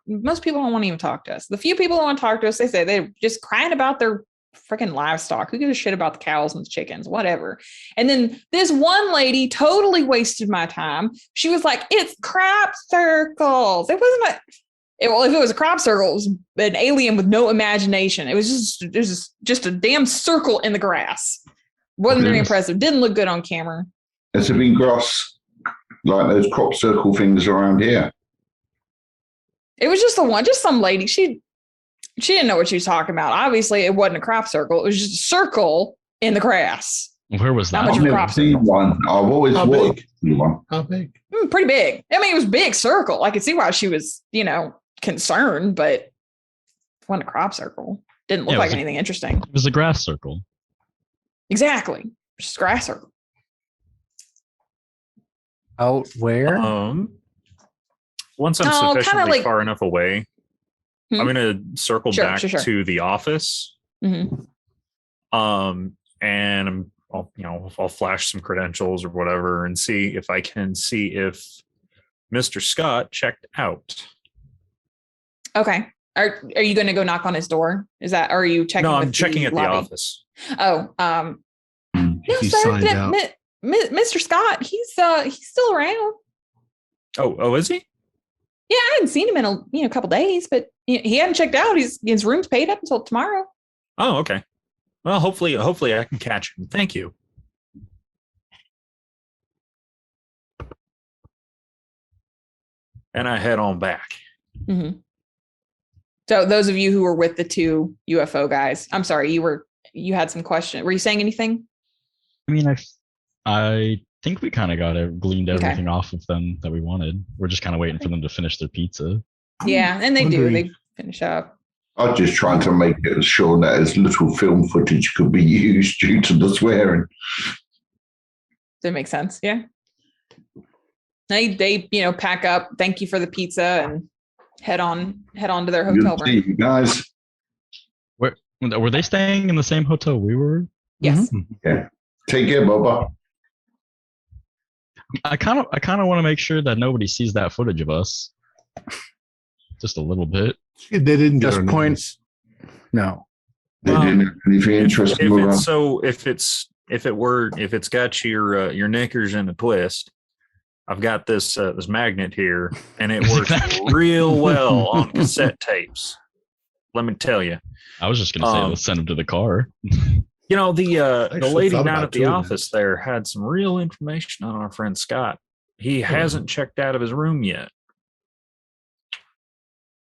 most people don't want to even talk to us. The few people who want to talk to us, they say they're just crying about their freaking livestock. Who gives a shit about the cows and the chickens, whatever. And then this one lady totally wasted my time. She was like, "It's crop circles." It wasn't well, if it was a crop circle, it was an alien with no imagination. It was just a damn circle in the grass. Wasn't very impressive. Didn't look good on camera. Has there been grass like those crop circle things around here? It was just some lady. She didn't know what she was talking about. Obviously, it wasn't a crop circle. It was just a circle in the grass. where was that? Not much of a crop I've seen one. I've always How wanted big? to see one. How big? Pretty big. I mean, it was a big circle. I could see why she was, concerned, but it wasn't a crop circle. Didn't look Yeah, it like was anything interesting. It was a grass circle. Exactly. Just a grass circle. Out where? Once I'm Oh, kinda sufficiently like- far enough away, Hmm? I'm going to circle Sure, back sure. to the office. Mhm. And I'll flash some credentials or whatever and see if Mr. Scott checked out. Okay. Are you going to go knock on his door? Or are you checking? No, I'm with checking at the lobby? office. Oh, no, He sir. signed out. Mr. Scott, he's still around. Oh, is he? Yeah, I hadn't seen him in a couple days, but he hadn't checked out. His room's paid up until tomorrow. Oh, okay. Well, hopefully I can catch him. Thank you. And I head on back. Mm-hmm. So those of you who were with the two UFO guys, I'm sorry, you had some question. Were you saying anything? I mean, I think we kind of gleaned Okay. everything off of them that we wanted. We're just kind of waiting for them to finish their pizza. Yeah, and they do. wondering- They finish up. I'm just trying to make it sure that as little film footage could be used due to the swearing. Does it make sense? Yeah. They pack up. Thank you for the pizza and head on to their hotel Good to see room. you guys. Were they staying in the same hotel we were? Yes. Yeah. Take care, Bubba. I kind of want to make sure that nobody sees that footage of us. Just a little bit. They didn't get Just our point- names. No. They Well, didn't have anything interesting about if it's got your knickers in a twist, I've got this magnet here, and it works Exactly. real well on cassette tapes. Let me tell you. I was just gonna say let's send them to the car. The Actually lady thought down about at the doing office there had some real information on our friend Scott. He hasn't checked out of his room yet.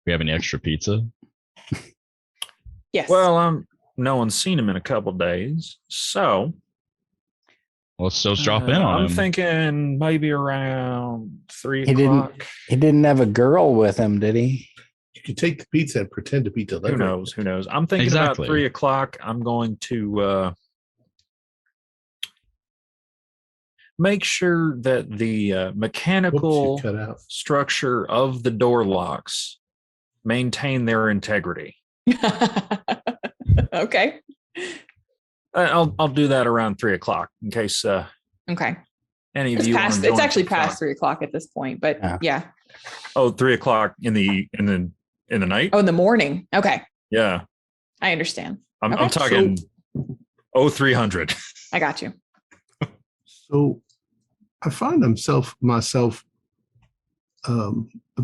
We have any extra pizza? Yes. Well, no one's seen him in a couple days, so Let's just drop in on I'm him. thinking maybe around 3 He didn't- o'clock. He didn't have a girl with him, did he? You could take the pizza and pretend to be Who delivered. knows? Who knows? I'm thinking Exactly. about 3 o'clock. I'm going to make sure that the Whoops, mechanical you cut out. structure of the door locks maintain their integrity. Okay. I'll do that around 3 o'clock in case Okay. any of It's you. past. wanna It's join actually for fun. past 3 o'clock at this point, but Yeah. yeah. Oh, 3 o'clock in the night. Oh, in the morning. Okay. Yeah, I understand. I'm Okay. talking 0300. I got you. So I find myself a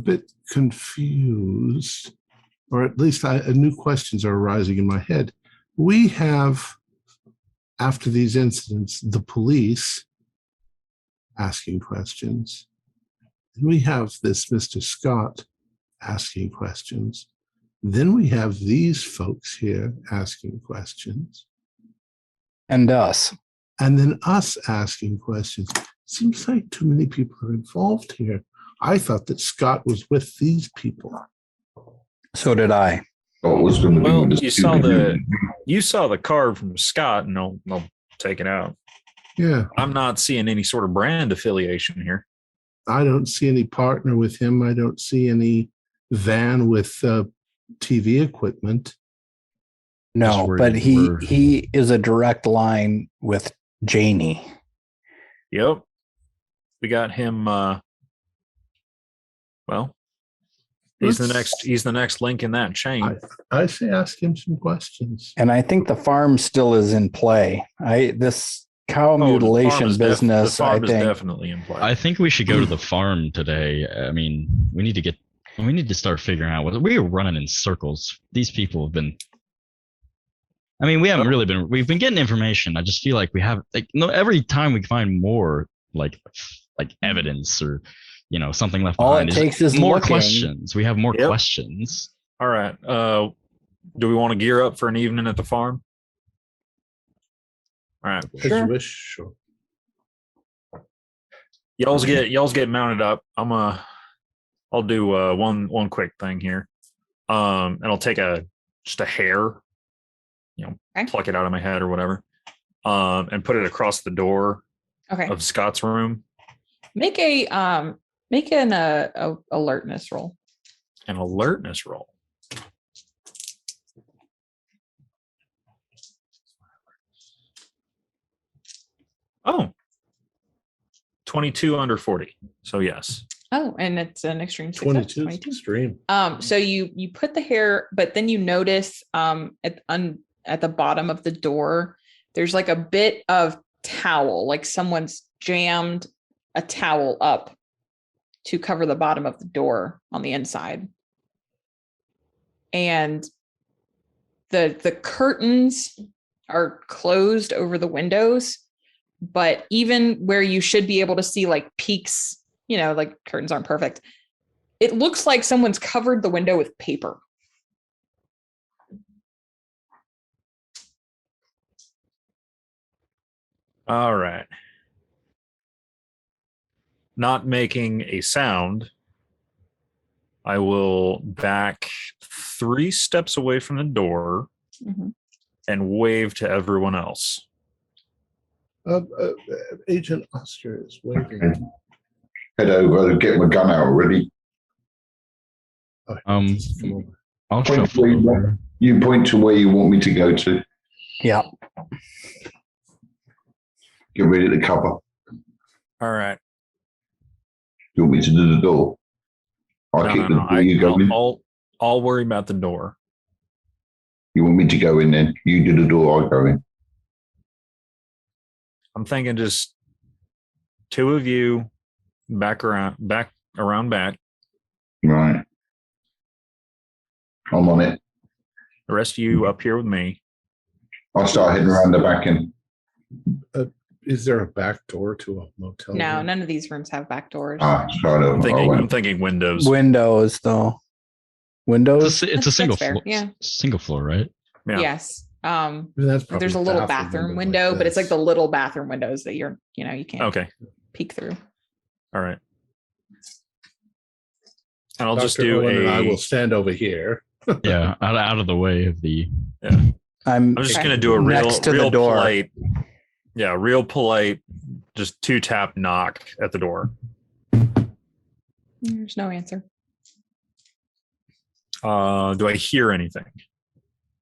bit confused, or at least new questions are arising in my head. We have, after these incidents, the police asking questions. And we have this Mr. Scott asking questions. Then we have these folks here asking questions. And us. And then us asking questions. Seems like too many people are involved here. I thought that Scott was with these people. So did I. What was going to Well, be you saw the card from Scott, and I'll take it out. Yeah. I'm not seeing any sort of brand affiliation here. I don't see any partner with him. I don't see any van with TV equipment. No, worried but we're- he is a direct line with Janie. Yep. We got him well, he's the next link in that chain. I say ask him some questions. And I think the farm still is in play. This cow mutilation business, the farm I is think. definitely in play. I think we should go to the farm today. I mean, we need to start figuring out what we are running in circles. These people have been. I mean, we haven't really been. We've been getting information. I just feel like we have every time we find more like evidence or something left All behind. it takes is more looking. questions. We have more Yep. questions. All right. Do we want to gear up for an evening at the farm? All right. As you wish. Sure. Y'all's get mounted up. I'll do one quick thing here. And I'll take just a hair, Okay. pluck it out of my head or whatever, and put it across the door Okay. of Scott's room. Make an alertness roll. An alertness roll. Oh, 22 under 40. So yes. Oh, and it's an extreme success. 22 is extreme. So you put the hair, but then you notice at the bottom of the door, there's like a bit of towel, like someone's jammed a towel up to cover the bottom of the door on the inside. And the curtains are closed over the windows, but even where you should be able to see like peaks, like curtains aren't perfect. It looks like someone's covered the window with paper. All right. Not making a sound, I will back 3 steps away from the door and wave to everyone else. Agent Oscar is waving. Head over, get my gun out already. I'll Point shuffle where over. you point to where you want me to go to. Yeah. Get ready to cover. All right. You want me to do the door? I'll keep the door. You go in. I'll worry about the door. You want me to go in then? You do the door, I'll go in. I'm thinking just 2 of you back. Right. I'm on it. The rest of you up here with me. I'll start heading around the back end. Is there a back door to a motel? No, room? none of these rooms have back doors. Start over. I'm thinking windows. Windows, though. Windows. It's a single That's fair, floor. yeah. Single floor, right? Yeah. Yes. That's probably There's a little bathroom window, but it's like the little bathroom windows that you can't Okay. peek through. All right. And I'll Dr. just do Owen and I a. will stand over here. Yeah, out of the way of the. I'm just gonna do a real door. polite. Yeah, real polite. Just 2-tap knock at the door. There's no answer. Do I hear anything?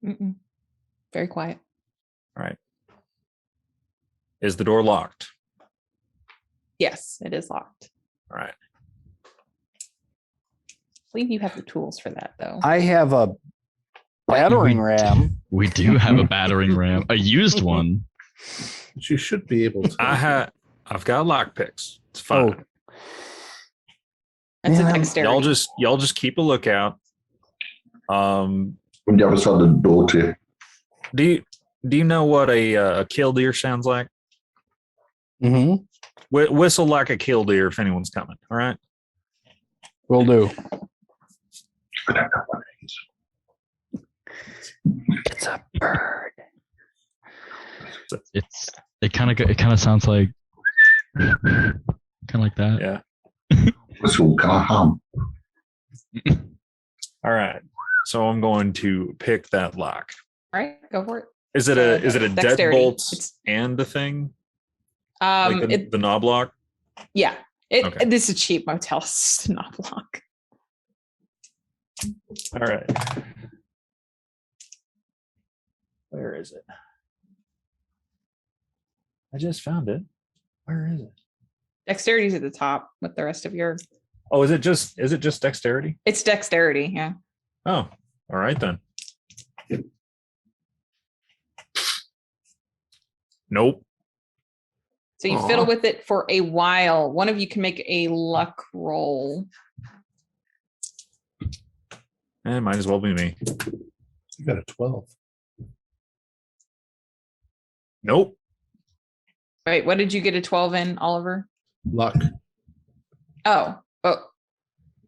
Mm-mm. Very quiet. All right. Is the door locked? Yes, it is locked. All right. I believe you have the tools for that, though. I have a battering ram. We do have a battering ram, a used one. But you should be able to. I've got lock picks. It's fine. Oh. That's Yeah. a dexterity. Y'all just keep a lookout. From the other side of the door to you. Do you know what a killdeer sounds like? Mm-hmm. Whistle like a killdeer if anyone's coming. All right. Will do. I don't know what it is. It's a bird. It kind of sounds like that. Yeah. Whistle, can I hum? All right. So I'm going to pick that lock. All right, go for it. Is it a Dexterity. deadbolt and the thing? Like the knob lock? Yeah. Okay. This is a cheap motel. It's a knob lock. All right. Where is it? I just found it. Where is it? Dexterity's at the top with the rest of your. Oh, is it just dexterity? It's dexterity, yeah. Oh, all right then. Nope. So you fiddle with it for a while. One of you can make a luck roll. And might as well be me. You got a 12. Nope. Wait, what did you get a 12 in, Oliver? Luck. Oh,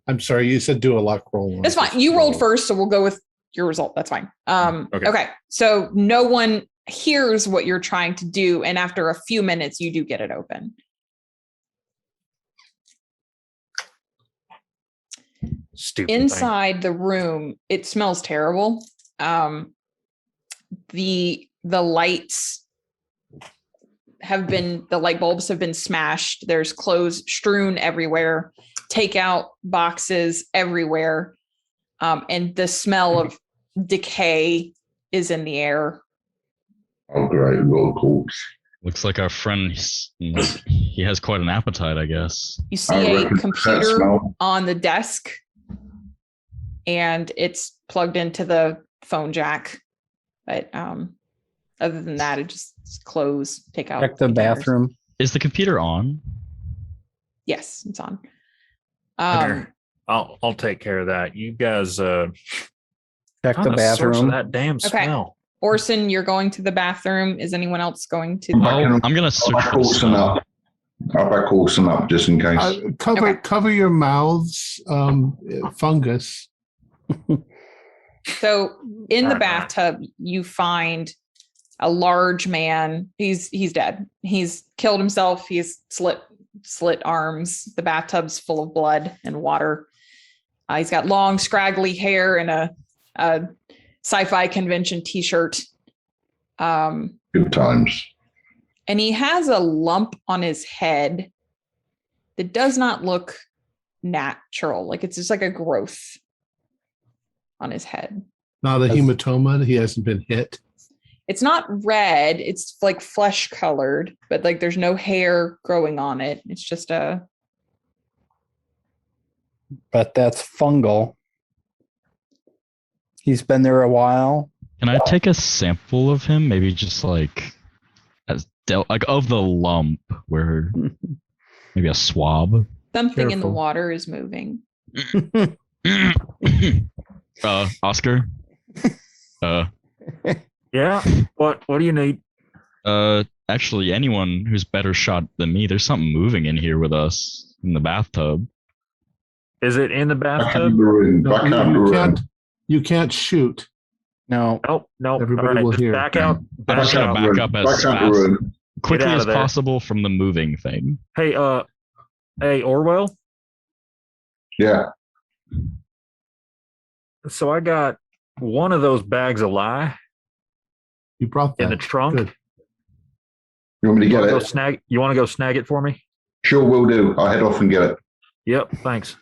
I'm sorry, you said do a luck roll. that's fine. You rolled first, so we'll go with your result. That's fine. Okay. So no one hears what you're trying to do, and after a few minutes, you do get it open. Stupid Inside the room, it smells terrible. The lights the light bulbs have been smashed. There's clothes strewn everywhere, takeout boxes everywhere. And the smell of decay is in the air. Oh, great. Well, corpse. Looks like our friend, he has quite an appetite, I guess. You see a computer on the desk, and it's plugged into the phone jack. But other than that, it just close, take out. Check the bathroom. Is the computer on? Yes, it's on. I'll take care of that. You guys Check the source of bathroom. that damn smell. Orson, you're going to the bathroom. Is anyone else going to? I'm going to search for the smell. I'll back Orson up just in case. Cover your mouths, fungus. So in the bathtub, you find a large man. He's dead. He's killed himself. He's slit arms. The bathtub's full of blood and water. He's got long, scraggly hair and a sci-fi convention t-shirt. Good times. And he has a lump on his head that does not look natural. Like it's just like a growth on his head. Not a hematoma. He hasn't been hit. It's not red. It's like flesh colored, but like there's no hair growing on it. It's just But that's fungal. He's been there a while. Can I take a sample of him? Maybe just like of the lump, where maybe a swab. something in the Careful. water is moving. Oscar. Yeah. What do you need? Actually, anyone who's better shot than me, there's something moving in here with us in the bathtub. Is it in the Back out bathtub? the room. Back out the room. You can't shoot. No. Nope. Everybody All right, will just hear. back out. I'm just gonna back up as Back out the fast, room. quickly Get out as of there. possible from the moving thing. Hey, Orwell. Yeah. So I got one of those bags of lye You brought that in the trunk. Good. You want me to You get wanna it? go snag? You want to go snag it for me? Sure, will do. I'll head off and get it. Yep. Thanks.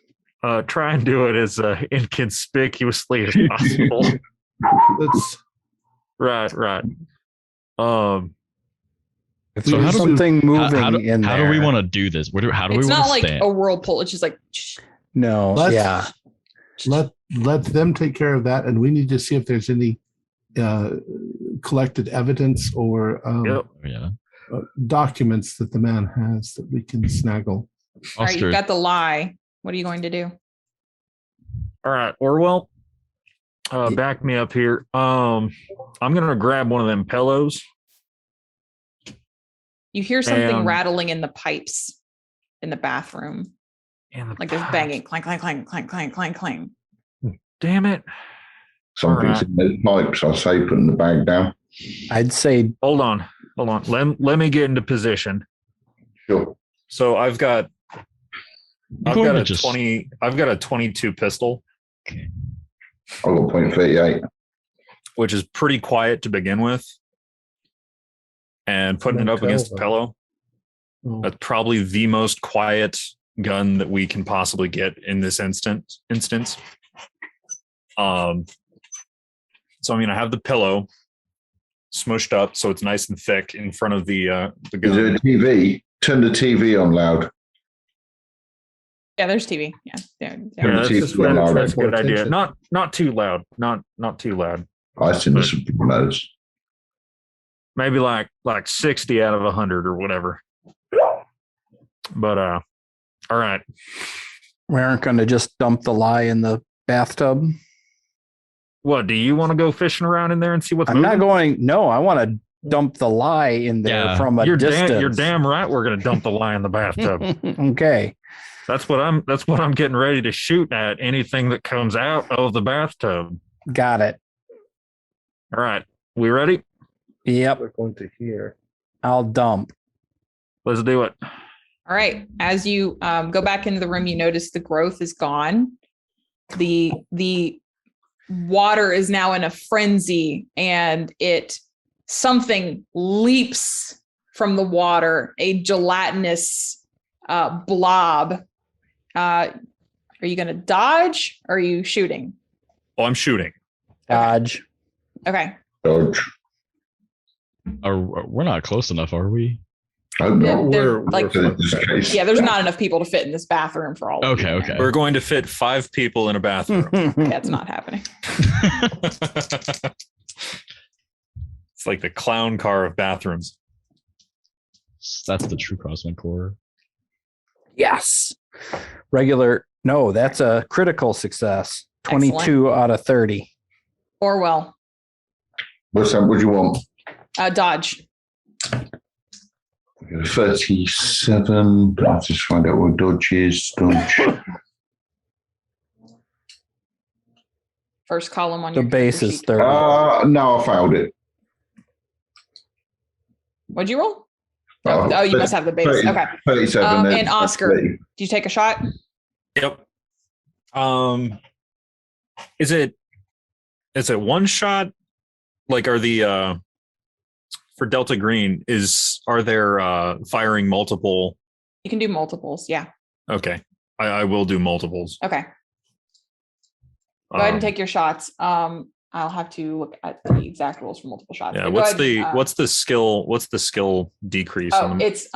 Try and do it as inconspicuously as possible. That's Right. So how do something moving in how there. do we want to do this? How do we It's want not to like stand? a whirlpool. It's just like, No. Let's- Yeah. let them take care of that, and we need to see if there's any collected evidence or Yep. Yeah. documents that the man has that we can snaggle. all right, Oscar, you've got the lie. What are you going to do? All right, Orwell. Back me up here. I'm gonna grab one of them pillows. You hear something And- rattling in the pipes in the bathroom. And the Like there's banging, clank, clank, clank, clank, clank, clank, clank. Damn it! Something's in those pipes. I say, putting the bag down. I'd say Hold on. Let me get into position. Sure. So I've got going to a just- 20. I've got a 22 pistol. I got 0.38. which is pretty quiet to begin with. And putting it up against the pillow, that's probably the most quiet gun that we can possibly get in this instance. So I have the pillow smushed up so it's nice and thick in front of the gun. Is there a TV? Turn the TV on loud. Yeah, there's TV. Yeah. That's a good idea. Not too loud. Not too loud. I seen the Sopranos. Maybe like 60 out of 100 or whatever. But all right. We aren't going to just dump the lie in the bathtub. What, do you want to go fishing around in there and see what's I'm moving? not going. No, I want to dump the lie in there from a distance. You're damn right. We're going to dump the lie in the bathtub. Okay. That's what I'm getting ready to shoot at. Anything that comes out of the bathtub. Got it. All right. We ready? Yep. We're going to hear. I'll dump. Let's do it. All right. As you go back into the room, you notice the growth is gone. The water is now in a frenzy, and something leaps from the water, a gelatinous blob. Are you going to dodge or are you shooting? Oh, I'm shooting. Dodge. Okay. Dodge. We're not close enough, are we? Oh, no. They're there's Yeah, not enough people to fit in this bathroom for all of you. Okay. We're going to fit 5 people in a bathroom. That's not happening. It's like the clown car of bathrooms. That's the true cosmic horror. Yes. Regular. No, that's a critical success. 22 Excellent. out of 30. Orwell. What's that? What do you want? Dodge. 37. I'll just find out what dodge is. Dodge. First column on The your base is sheet. 30. No, I failed it. What'd you roll? Oh, you must have the base. 30, Okay. 37. And Oscar, 30. do you take a shot? Yep. Is it one shot? Like, are the for Delta Green, are there firing multiple? You can do multiples. Yeah. Okay. I will do multiples. Okay. Go ahead and take your shots. I'll have to look at the exact rules for multiple shots. Yeah. But What's the skill decrease on them? It's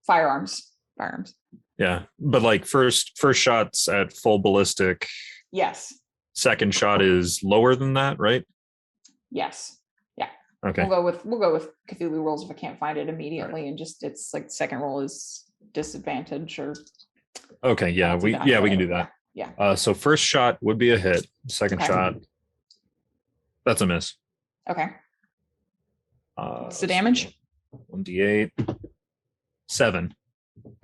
firearms. Yeah. But like first shots at full ballistic. Yes. Second shot is lower than that, right? Yes. Yeah. Okay. We'll go with Cthulhu rules if I can't find it immediately, and just it's like second roll is disadvantage or. Okay. Yeah. We can do that. Yeah. So first shot would be a hit. Second shot, that's a miss. Okay. What's the damage? 1d8. 7.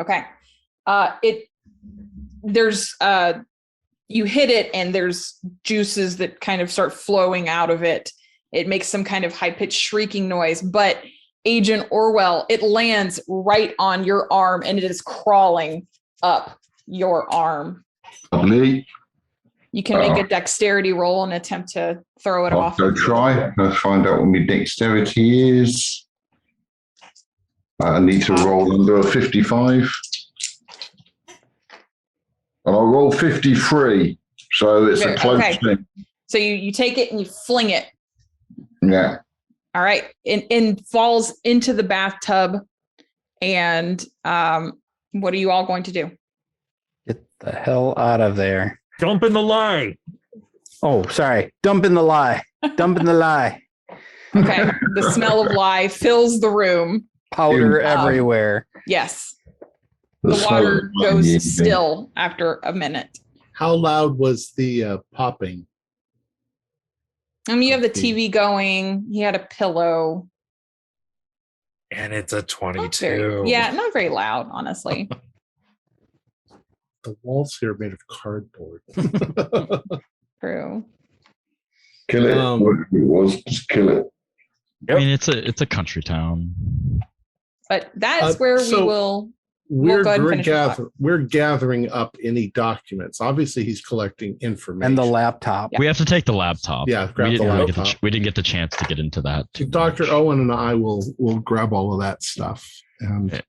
Okay. You hit it and there's juices that kind of start flowing out of it. It makes some kind of high-pitched shrieking noise, but Agent Orwell, it lands right on your arm and it is crawling up your arm. Lovely. You can make a dexterity roll and attempt to throw it I'll off. go try. Let's find out what my dexterity is. I need to roll under a 55. And I'll roll 53. So it's a close thing. So you take it and you fling it. Yeah. All right. And falls into the bathtub. And what are you all going to do? Get the hell out of there. Dump in the lie. Oh, sorry. Dump in the lie. Dump in the lie. Okay. The smell of lye fills the room. Powder everywhere. Yes. The water goes still after a minute. How loud was the popping? You have the TV going. He had a pillow. And it's a 22. Not very loud, honestly. The walls here are made of cardboard. True. Kill it. What it was, just kill it. Yep. I mean, it's a country town. But that's where we will We'll go ahead and finish your thought. we're gathering up any documents. Obviously, he's collecting information. And the laptop. We have to take the laptop. Yeah, grab the laptop. We didn't get the chance to get into that. Dr. Owen and I will grab all of that stuff and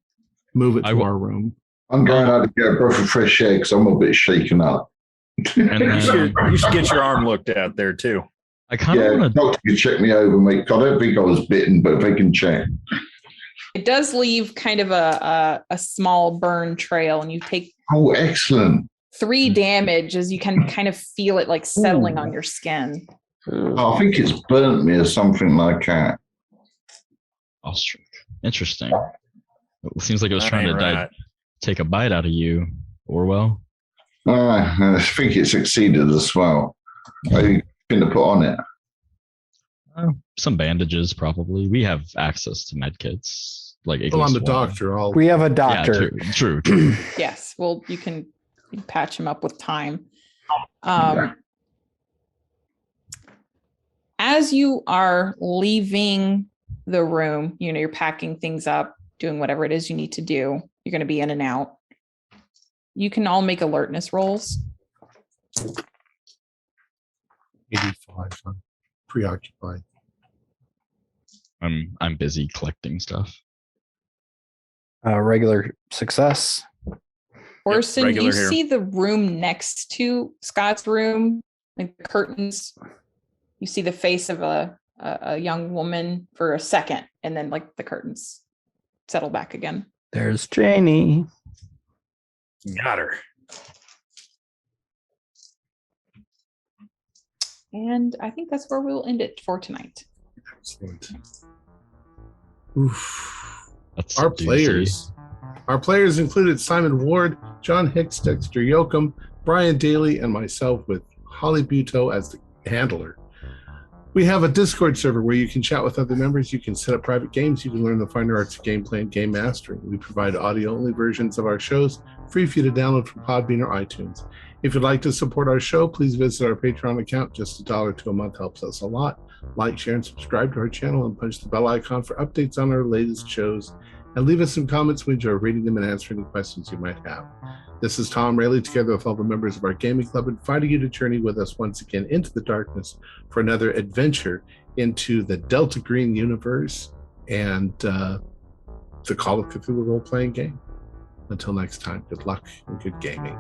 move it to our room. I'm going out to get a breath of fresh air because I'm a bit shaken up. And You should get your arm looked at there too. I kind of want to. Doctor can check me over, mate. I don't think I was bitten, but they can check. It does leave kind of a small burn trail, and you take Oh, excellent. 3 damage as you can kind of feel it like settling on your skin. Oh, I think it's burnt me or something like that. Ostrich. Interesting. It seems like it was trying to Right. take a bite out of you, Orwell. I think it succeeded as well. I going to put on it. Some bandages, probably. We have access to med kits. Like Well, I'm the doctor. We have a Yeah, doctor. true. Yes, well, you can patch him up with time. As you are leaving the room, you're packing things up, doing whatever it is you need to do. You're going to be in and out. You can all make alertness rolls. 85. I'm preoccupied. I'm busy collecting stuff. Regular success. Orson, regular you here. see the room next to Scott's room, like the curtains. You see the face of a young woman for a second, and then like the curtains settle back again. There's Janie. Got her. And I think that's where we'll end it for tonight. Excellent. Oof. That's Our doozy. players included Simon Ward, John Hicks, Dexter Yoakum, Brian Daly, and myself, with Holly Buteau as the handler. We have a Discord server where you can chat with other members. You can set up private games. You can learn the finer arts of gameplay and game mastering. We provide audio-only versions of our shows, free for you to download from Podbean or iTunes. If you'd like to support our show, please visit our Patreon account. Just $1 to a month helps us a lot. Like, share, and subscribe to our channel, and punch the bell icon for updates on our latest shows. And leave us some comments. We enjoy reading them and answering any questions you might have. This is Tom Rayleigh, together with all the members of our gaming club, inviting you to journey with us once again into the darkness for another adventure into the Delta Green universe and the Call of Cthulhu role-playing game. Until next time, good luck and good gaming.